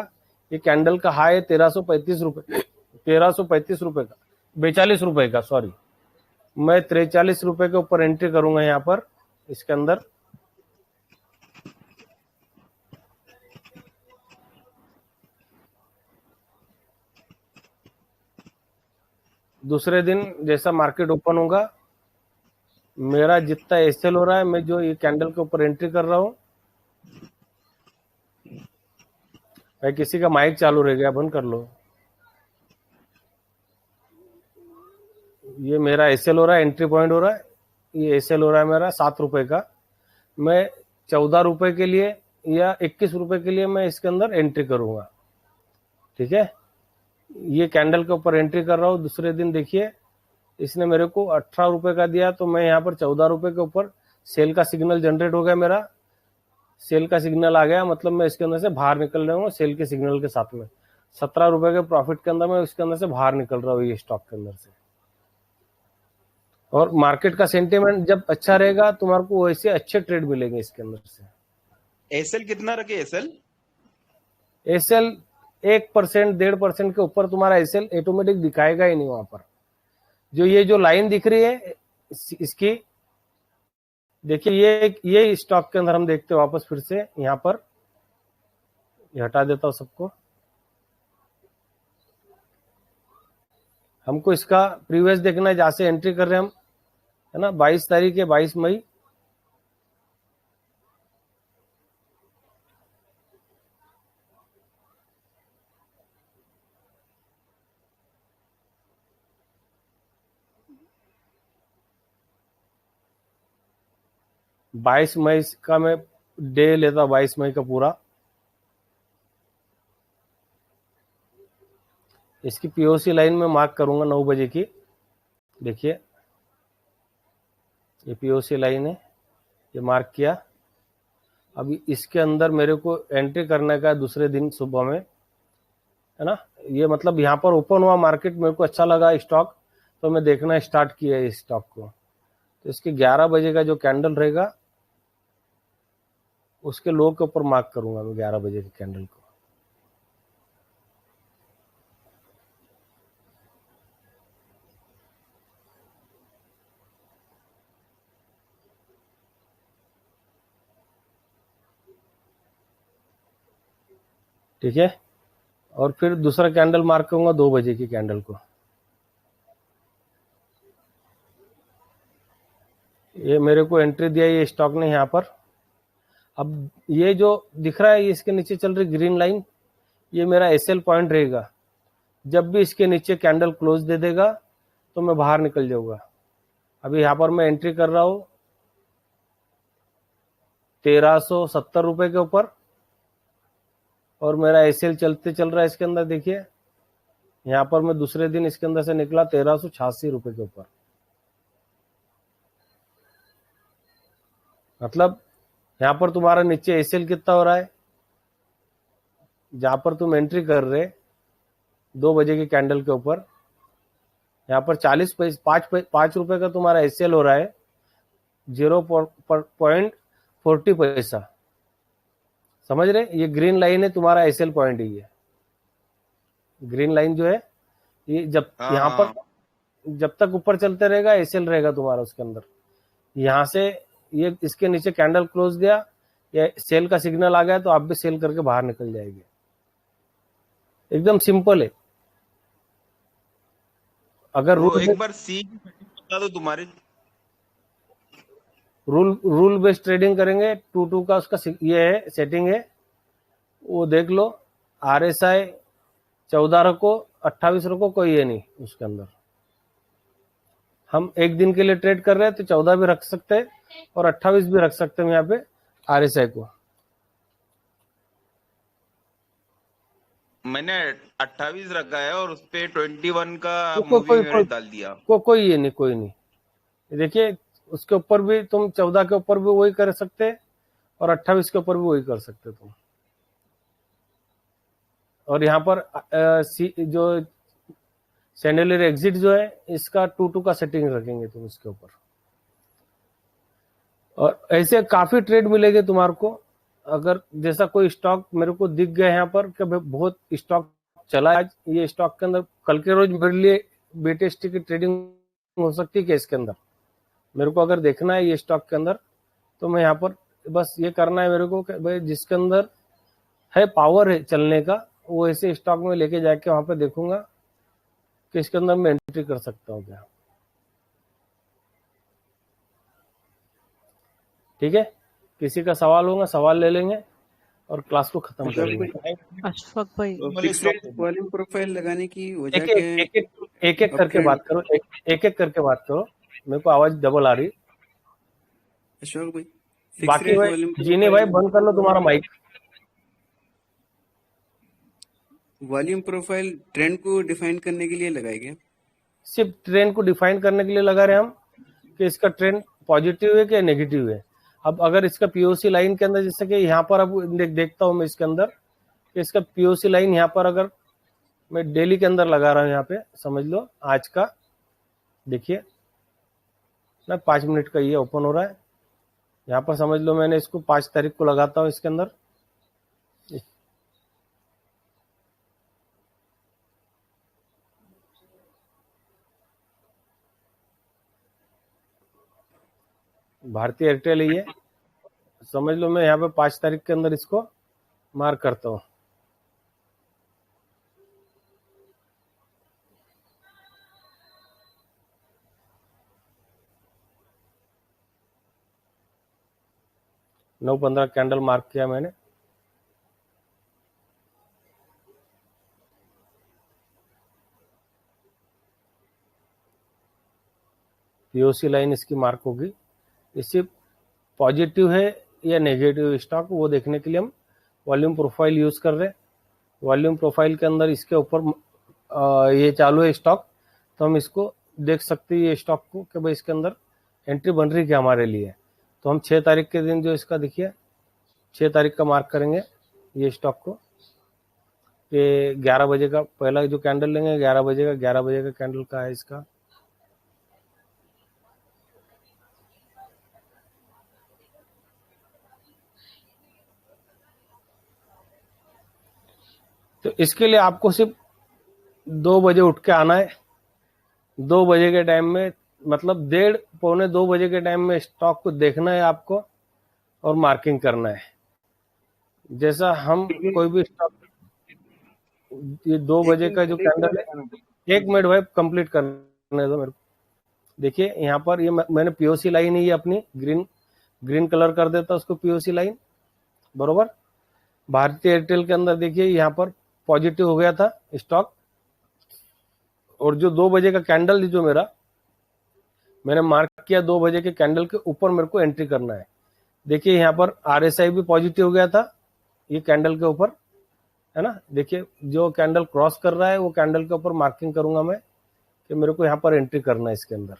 ये कैंडल का हाई है, 1335 रुपए, 1335 रुपए का, 42 रुपए का, सॉरी। मैं 43 रुपए के ऊपर एंट्री करूंगा यहाँ पर इसके अंदर। दूसरे दिन जैसा मार्केट ओपन होगा, मेरा जितना एसएल हो रहा है, मैं जो ये कैंडल के ऊपर एंट्री कर रहा हूं। भाई किसी का माइक चालू रह गया, बंद कर लो। ये मेरा एसएल हो रहा है, एंट्री पॉइंट हो रहा है। ये एसएल हो रहा है मेरा 7 रुपए का। मैं 14 रुपए के लिए या 21 रुपए के लिए मैं इसके अंदर एंट्री करूंगा, ठीक है। ये कैंडल के ऊपर एंट्री कर रहा हूँ। दूसरे दिन देखिए इसने मेरे को 18 रुपए का दिया, तो मैं यहाँ पर 14 रुपए के ऊपर सेल का सिग्नल जनरेट हो गया। मेरा सेल का सिग्नल आ गया, मतलब मैं इसके अंदर से बाहर निकल रहा हूँ सेल के सिग्नल के साथ में। 17 रुपए के प्रॉफिट के अंदर मैं इसके अंदर से बाहर निकल रहा हूँ ये स्टॉक के अंदर से। और मार्केट का सेंटीमेंट जब अच्छा रहेगा तुम्हारे को वैसे अच्छे ट्रेड मिलेंगे इसके अंदर से। एसएल कितना रखे? एसएल एसएल 1%, 1.5% के ऊपर तुम्हारा एसएल ऑटोमेटिक दिखाएगा ही नहीं वहां पर। जो ये जो लाइन दिख रही है इसकी, देखिए ये स्टॉक के अंदर हम देखते हैं वापस फिर से यहाँ पर। ये हटा देता हूं सबको। हमको इसका प्रीवियस देखना है, जहां से एंट्री कर रहे हैं हम, है ना। 22 तारीख है, 22 मई। बाईस मई का मैं डे लेता, 22 मई का पूरा। इसकी पीओसी लाइन में मार्क करूंगा 9 बजे की। देखिए ये पीओसी लाइन है, ये मार्क किया। अभी इसके अंदर मेरे को एंट्री करने का है दूसरे दिन सुबह में, है ना। ये मतलब यहाँ पर ओपन हुआ मार्केट, मेरे को अच्छा लगा स्टॉक, तो मैं देखना स्टार्ट किया इस स्टॉक को। तो इसके 11 बजे का जो कैंडल रहेगा उसके लो के ऊपर मार्क करूंगा मैं 11 बजे के कैंडल को। ठीक है। और फिर दूसरा कैंडल मार्क करूंगा 2 बजे की कैंडल को। ये मेरे को एंट्री दिया ये स्टॉक ने यहाँ पर। अब ये जो दिख रहा है इसके नीचे चल रही ग्रीन लाइन, ये मेरा एसएल पॉइंट रहेगा। जब भी इसके नीचे कैंडल क्लोज दे देगा तो मैं बाहर निकल जाऊंगा। अभी यहाँ पर मैं एंट्री कर रहा हूँ 1370 रुपए के ऊपर, और मेरा एसएल चलते चल रहा है इसके अंदर। देखिए यहाँ पर मैं दूसरे दिन इसके अंदर से निकला 1386 रुपए के ऊपर। मतलब यहाँ पर तुम्हारा नीचे एसएल कितना हो रहा है जहां पर तुम एंट्री कर रहे 2 बजे के कैंडल के ऊपर, यहाँ पर 40 पैसे 5 रुपए का तुम्हारा एसएल हो रहा है 0.40 पैसा। समझ रहे? ये ग्रीन लाइन है तुम्हारा एसएल पॉइंट ही है। ग्रीन लाइन जो है ये जब यहाँ पर जब तक ऊपर चलते रहेगा एसएल रहेगा तुम्हारा उसके अंदर। यहाँ से ये इसके नीचे कैंडल क्लोज दिया या सेल का सिग्नल आ गया तो आप भी सेल करके बाहर निकल जाएंगे। एकदम सिंपल है। अगर वो एक बार सी बता दो तुम्हारे। रूल बेस्ड ट्रेडिंग करेंगे 2 का उसका ये है सेटिंग है, वो देख लो। RSI 14 रखो 28 रखो, कोई ये नहीं उसके अंदर। हम एक दिन के लिए ट्रेड कर रहे हैं तो 14 भी रख सकते हैं और 28 भी रख सकते हैं यहाँ पे RSI को। मैंने 28 रखा है और उसपे 21 का कोई मूवी डाल दिया। कोई ये नहीं, कोई नहीं। देखिए उसके ऊपर भी तुम 14 के ऊपर भी वही कर सकते और 28 के ऊपर भी वही कर सकते तुम। और यहाँ पर जो सैंडलियर एग्जिट जो है इसका 2 का सेटिंग रखेंगे तुम इसके ऊपर। और ऐसे काफी ट्रेड मिलेंगे तुम्हारे को। अगर जैसा कोई स्टॉक मेरे को दिख गया यहाँ पर कि बहुत स्टॉक चला आज, ये स्टॉक के अंदर कल के रोज मेरे लिए BTST की ट्रेडिंग हो सकती है कि इसके अंदर मेरे को अगर देखना है ये स्टॉक के अंदर, तो मैं यहाँ पर बस ये करना है मेरे को कि भाई जिसके अंदर है पावर है चलने का, वो ऐसे स्टॉक में लेके जाके वहां पे देखूंगा कि इसके अंदर मैं एंट्री कर सकता हूँ क्या। ठीक है, किसी का सवाल होगा सवाल ले लेंगे और क्लास को खत्म करेंगे। अशफाक भाई वॉल्यूम प्रोफाइल लगाने की वजह एक एक करके बात करो, एक एक करके बात करो। मेरे को आवाज डबल आ रही। अशोक भाई बाकी भाई जीने भाई बंद कर लो तुम्हारा माइक। वॉल्यूम प्रोफाइल ट्रेंड को डिफाइन करने के लिए लगाए गए। सिर्फ ट्रेंड को डिफाइन करने के लिए लगा रहे हम कि इसका ट्रेंड पॉजिटिव है कि नेगेटिव है। अब अगर इसका पीओसी लाइन के अंदर, जैसे कि यहाँ पर अब देखता हूं मैं इसके अंदर कि इसका पीओसी लाइन यहाँ पर अगर मैं डेली के अंदर लगा रहा हूँ, यहाँ पे समझ लो आज का देखिए ना 5 मिनट का ये ओपन हो रहा है। यहाँ पर समझ लो मैंने इसको 5 तारीख को लगाता हूँ इसके अंदर। भारतीय एयरटेल ही है, समझ लो मैं यहाँ पे 5 तारीख के अंदर इसको मार्क करता हूँ। नौ 15 कैंडल मार्क किया मैंने। पीओसी लाइन इसकी मार्क होगी। इससे पॉजिटिव है या नेगेटिव स्टॉक वो देखने के लिए हम वॉल्यूम प्रोफाइल यूज कर रहे हैं। वॉल्यूम प्रोफाइल के अंदर इसके ऊपर ये चालू है स्टॉक, तो हम इसको देख सकते हैं ये स्टॉक को कि भाई इसके अंदर एंट्री बन रही क्या हमारे लिए। तो हम 6 तारीख के दिन जो इसका देखिए 6 तारीख का मार्क करेंगे ये स्टॉक को कि 11 बजे का पहला जो कैंडल लेंगे 11 बजे का कैंडल का है इसका। तो इसके लिए आपको सिर्फ 2 बजे उठ के आना है। 2 बजे के टाइम में मतलब 1:30 पौने 2 बजे के टाइम में स्टॉक को देखना है आपको और मार्किंग करना है। जैसा हम कोई भी स्टॉक ये 2 बजे का जो कैंडल है, 1 मिनट भाई कंप्लीट करने दो मेरे को। देखिए यहाँ पर ये मैंने पीओसी लाइन ही अपनी ग्रीन कलर कर देता उसको पीओसी लाइन बरोबर। भारतीय एयरटेल के अंदर देखिए यहाँ पर पॉजिटिव हो गया था स्टॉक और जो 2 बजे का कैंडल जो मैंने मार्क किया 2 बजे के कैंडल के ऊपर मेरे को एंट्री करना है। देखिए यहाँ पर RSI भी पॉजिटिव हो गया था ये कैंडल के ऊपर, है ना। देखिए जो कैंडल क्रॉस कर रहा है वो कैंडल के ऊपर मार्किंग करूंगा मैं कि मेरे को यहाँ पर एंट्री करना है इसके अंदर।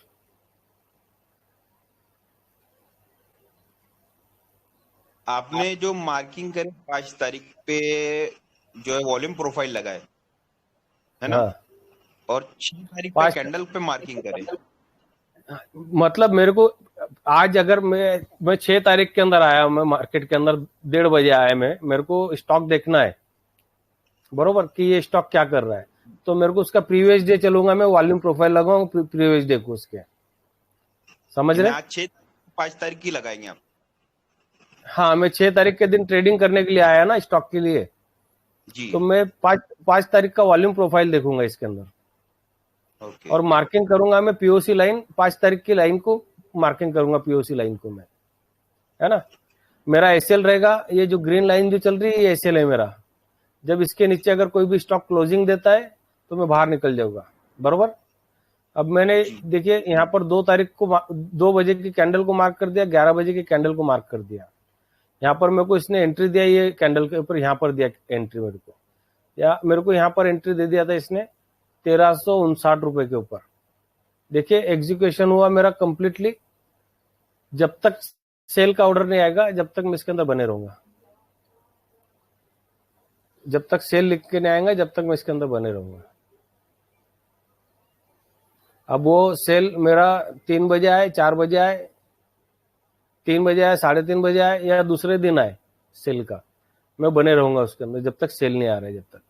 आपने जो मार्किंग करी 5 तारीख पे जो है वॉल्यूम प्रोफाइल लगाए, है ना, हाँ और 6 तारीख पे 5 कैंडल पे मार्किंग करें। मतलब मेरे को आज अगर मैं 6 तारीख के अंदर आया, मैं मार्केट के अंदर 1:30 बजे आया, मैं मेरे को स्टॉक देखना है बरोबर कि ये स्टॉक क्या कर रहा है, तो मेरे को उसका प्रीवियस डे चलूंगा, मैं वॉल्यूम प्रोफाइल लगाऊंगा प्रीवियस डे को उसके, समझ रहे? आज 5 तारीख की लगाएंगे आप? हाँ, मैं 6 तारीख के दिन ट्रेडिंग करने के लिए आया ना स्टॉक के लिए, जी, तो मैं 5 तारीख का वॉल्यूम प्रोफाइल देखूंगा इसके अंदर, ओके, और मार्किंग करूंगा मैं पीओसी लाइन, 5 तारीख की लाइन को मार्किंग करूंगा पीओसी लाइन को मैं, है ना। मेरा एसएल रहेगा, ये जो ग्रीन लाइन जो चल रही है ये एसएल है मेरा। जब इसके नीचे अगर कोई भी स्टॉक क्लोजिंग देता है तो मैं बाहर निकल जाऊंगा, बरोबर। अब मैंने देखिए यहाँ पर 2 तारीख को 2 बजे की कैंडल को मार्क कर दिया, 11 बजे की कैंडल को मार्क कर दिया। यहाँ पर मेरे को इसने एंट्री दिया, ये कैंडल के ऊपर यहाँ पर दिया एंट्री मेरे को, या मेरे को यहाँ पर एंट्री दे दिया था इसने 1359 रुपए के ऊपर। देखिए एग्जीक्यूशन हुआ मेरा कंप्लीटली। जब तक सेल का ऑर्डर नहीं आएगा जब तक मैं इसके अंदर बने रहूंगा, जब तक सेल लिख के नहीं आएगा जब तक मैं इसके अंदर बने रहूंगा। अब वो सेल मेरा 3 बजे आए, 4 बजे आए, 3 बजे आए, 3:30 बजे आए, या दूसरे दिन आए सेल का, मैं बने रहूंगा उसके अंदर जब तक सेल नहीं आ रहा है। जब तक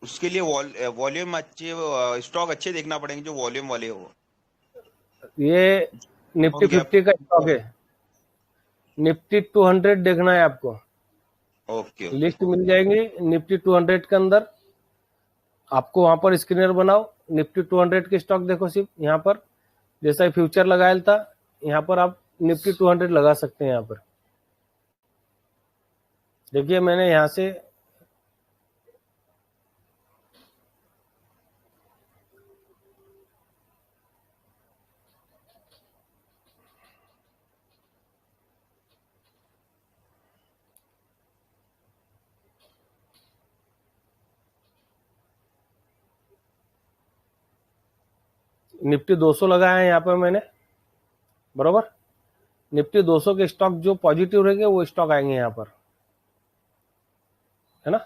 उसके लिए वॉल्यूम अच्छे, स्टॉक अच्छे देखना पड़ेंगे जो वॉल्यूम वाले हो। ये निफ्टी 50 का स्टॉक है, निफ्टी 200 देखना है आपको, ओके, लिस्ट मिल जाएंगी निफ्टी 200 के अंदर। आपको वहां पर स्क्रीनर बनाओ, निफ्टी 200 के स्टॉक देखो, सिर्फ यहाँ पर जैसा फ्यूचर लगाया था यहाँ पर आप निफ्टी 200 लगा सकते हैं। यहाँ पर देखिए मैंने यहाँ से निफ्टी 200 लगाया है यहाँ पर मैंने, बरोबर। निफ्टी 200 के स्टॉक जो पॉजिटिव रहेंगे वो स्टॉक आएंगे यहाँ पर, है ना।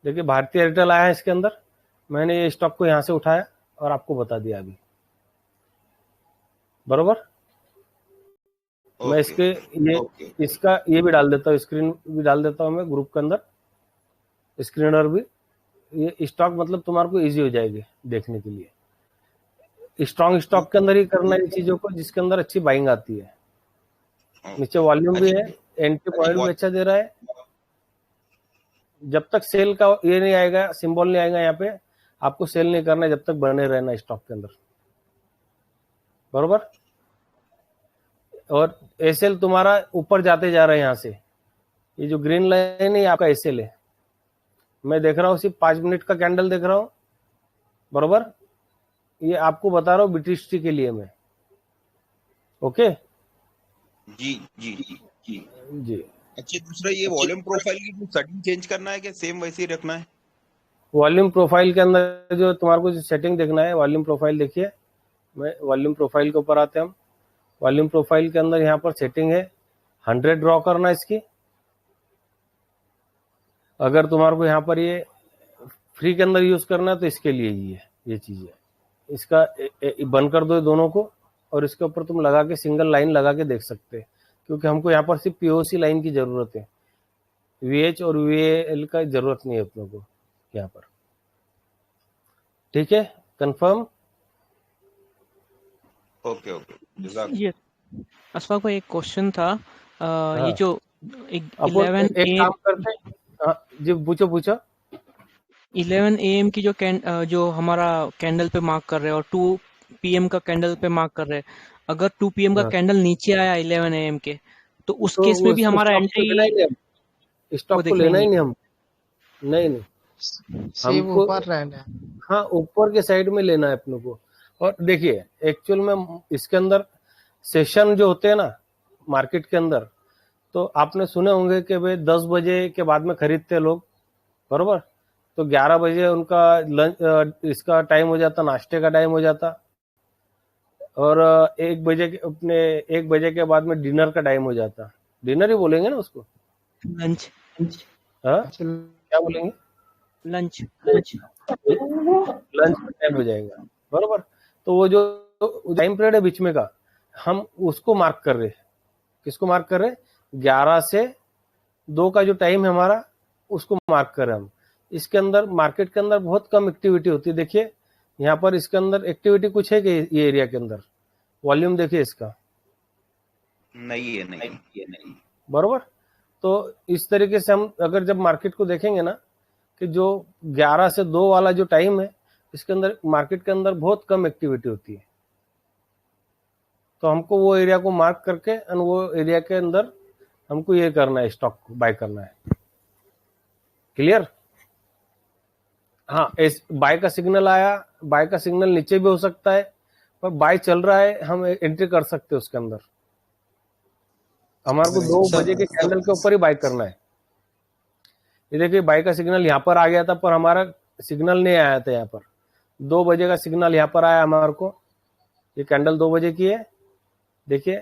देखिए भारतीय एयरटेल आया है इसके अंदर, मैंने ये स्टॉक को यहाँ से उठाया और आपको बता दिया अभी, बरोबर। मैं इसके इसका ये भी डाल देता हूँ, स्क्रीन भी डाल देता हूँ मैं ग्रुप के अंदर, स्क्रीनर भी। ये स्टॉक मतलब तुम्हारे को इजी हो जाएगी देखने के लिए। स्ट्रॉन्ग स्टॉक के अंदर ही करना है चीजों को जिसके अंदर अच्छी बाइंग आती है। नीचे वॉल्यूम भी है, एंट्री पॉइंट भी अच्छा दे रहा है। जब तक सेल का ये नहीं आएगा, सिंबल नहीं आएगा यहाँ पे, आपको सेल नहीं करना है, जब तक बने रहना स्टॉक के अंदर, बरोबर। और एसएल तुम्हारा ऊपर जाते जा रहा है यहाँ से, ये जो ग्रीन लाइन है आपका एसएल है। मैं देख रहा हूँ सिर्फ 5 मिनट का कैंडल देख रहा हूँ, बरोबर। ये आपको बता रहा हूँ ब्रिटिश टी के लिए मैं, ओके जी जी जी जी जी। अच्छा, दूसरा ये वॉल्यूम प्रोफाइल की सेटिंग चेंज करना है क्या सेम वैसे ही रखना है? वॉल्यूम प्रोफाइल के अंदर जो तुम्हारे को जो सेटिंग देखना है, वॉल्यूम प्रोफाइल देखिए, मैं वॉल्यूम प्रोफाइल के ऊपर आते हैं हम। वॉल्यूम प्रोफाइल के अंदर यहाँ पर सेटिंग है 100 ड्रॉ करना इसकी। अगर तुम्हारे को यहाँ पर ये फ्री के अंदर यूज करना है तो इसके लिए ही है ये चीज है। इसका बंद कर दो दोनों को, और इसके ऊपर तुम लगा के सिंगल लाइन लगा के देख सकते हैं, क्योंकि हमको यहाँ पर सिर्फ पीओसी लाइन की जरूरत है, वीएच और वीएल का जरूरत नहीं है अपनों को यहाँ पर। ठीक है, कंफर्म? Okay okay. ये अशफाक भाई एक क्वेश्चन था, हाँ। ये जो अब एक काम करते हैं, हाँ, जी पूछो। 11 AM की जो हमारा कैंडल पे मार्क कर रहे हैं और 2 PM का कैंडल पे मार्क कर रहे हैं, अगर 2 PM का कैंडल नीचे आया 11 AM के, तो उस केस में भी हमारा एंट्री स्टॉक को लेना ही नहीं हम, नहीं हमको ऊपर रहना है। हाँ, ऊपर के साइड में लेना है अपनों को। और देखिए एक्चुअल में इसके अंदर सेशन जो होते हैं ना मार्केट के अंदर, तो आपने सुने होंगे कि भाई 10 बजे के बाद में खरीदते हैं लोग, बरोबर। तो 11 बजे उनका लंच इसका टाइम हो जाता, नाश्ते का टाइम हो जाता, और 1 बजे के बाद में डिनर का टाइम हो जाता। डिनर ही बोलेंगे ना उसको, लंच। हाँ क्या बोलेंगे? लंच लंच का टाइम हो जाएगा, बरोबर। तो वो जो टाइम पीरियड है बीच में का, हम उसको मार्क कर रहे हैं। किसको मार्क कर रहे हैं? 11 से 2 का जो टाइम है हमारा, उसको मार्क कर रहे हैं हम। इसके अंदर मार्केट के अंदर बहुत कम एक्टिविटी होती है। देखिए यहाँ पर इसके अंदर एक्टिविटी कुछ है कि ये एरिया के अंदर वॉल्यूम देखिए इसका, नहीं है, नहीं। बरोबर। तो इस तरीके से हम अगर जब मार्केट को देखेंगे ना कि जो 11 से 2 वाला जो टाइम है, इसके अंदर मार्केट के अंदर बहुत कम एक्टिविटी होती है। तो हमको वो एरिया को मार्क करके और वो एरिया के अंदर हमको ये करना है, स्टॉक को बाय करना है। क्लियर? हाँ, इस बाय का सिग्नल आया, बाय का सिग्नल नीचे भी हो सकता है, पर बाय चल रहा है, हम एंट्री कर सकते हैं उसके अंदर। हमारे को 2 बजे के कैंडल के ऊपर ही बाय करना है। ये देखिए बाय का सिग्नल यहाँ पर आ गया था, पर हमारा सिग्नल नहीं आया था। यहाँ पर 2 बजे का सिग्नल यहाँ पर आया हमारे को, ये कैंडल 2 बजे की है, देखिए।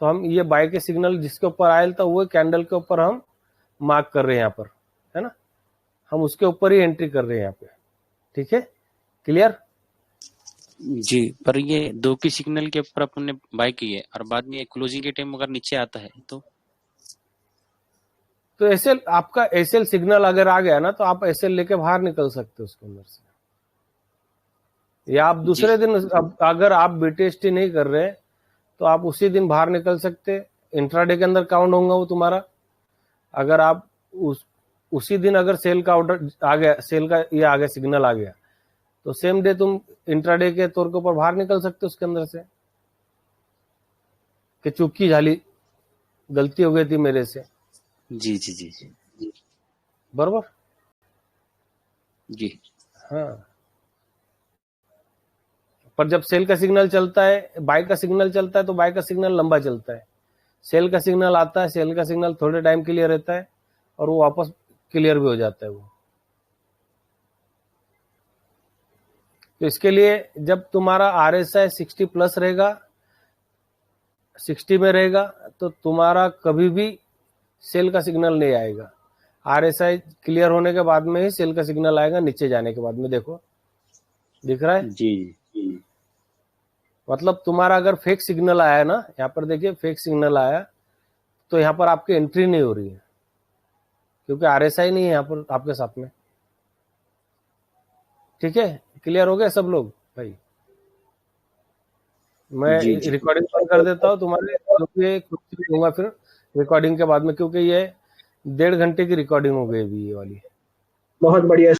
तो हम ये बाय के सिग्नल जिसके ऊपर आया था वो कैंडल के ऊपर हम मार्क कर रहे हैं यहाँ पर, है ना। हम उसके ऊपर ही एंट्री कर रहे हैं यहाँ पे, ठीक है। क्लियर? जी, पर ये 2 की सिग्नल के ऊपर अपन ने बाय की है और बाद में क्लोजिंग के टाइम अगर नीचे आता है तो एसएल, आपका एसएल सिग्नल अगर आ गया ना, तो आप एसएल लेके बाहर निकल सकते हो उसके अंदर से, या आप दूसरे दिन अगर आप बीटीएसटी नहीं कर रहे तो आप उसी दिन बाहर निकल सकते। इंट्राडे के अंदर काउंट होगा वो तुम्हारा। अगर आप उसी दिन अगर सेल का ऑर्डर आ गया, सेल का ये आ गया, सिग्नल आ गया, तो सेम डे तुम इंट्राडे के तौर के ऊपर बाहर निकल सकते हो उसके अंदर से कि चूकी झाली, गलती हो गई थी मेरे से। जी बरोबर जी। हाँ, पर जब सेल का सिग्नल चलता है, बाय का सिग्नल चलता है, तो बाय का सिग्नल लंबा चलता है। सेल का सिग्नल आता है, सेल का सिग्नल थोड़े टाइम के लिए रहता है और वो वापस क्लियर भी हो जाता है वो। तो इसके लिए जब तुम्हारा RSI 60 प्लस रहेगा, 60 में रहेगा, तो तुम्हारा कभी भी सेल का सिग्नल नहीं आएगा। RSI क्लियर होने के बाद में ही सेल का सिग्नल आएगा, नीचे जाने के बाद में। देखो दिख रहा है? जी। मतलब तुम्हारा अगर फेक सिग्नल आया ना, यहाँ पर देखिए फेक सिग्नल आया, तो यहाँ पर आपकी एंट्री नहीं हो रही है, क्योंकि RSI नहीं है यहाँ पर आपके साथ में। ठीक है, क्लियर हो गया सब लोग भाई? मैं रिकॉर्डिंग बंद कर देता हूँ तुम्हारे, क्योंकि कुछ दूंगा फिर रिकॉर्डिंग के बाद में, क्योंकि ये 1.5 घंटे की रिकॉर्डिंग हो गई अभी ये वाली। बहुत बढ़िया।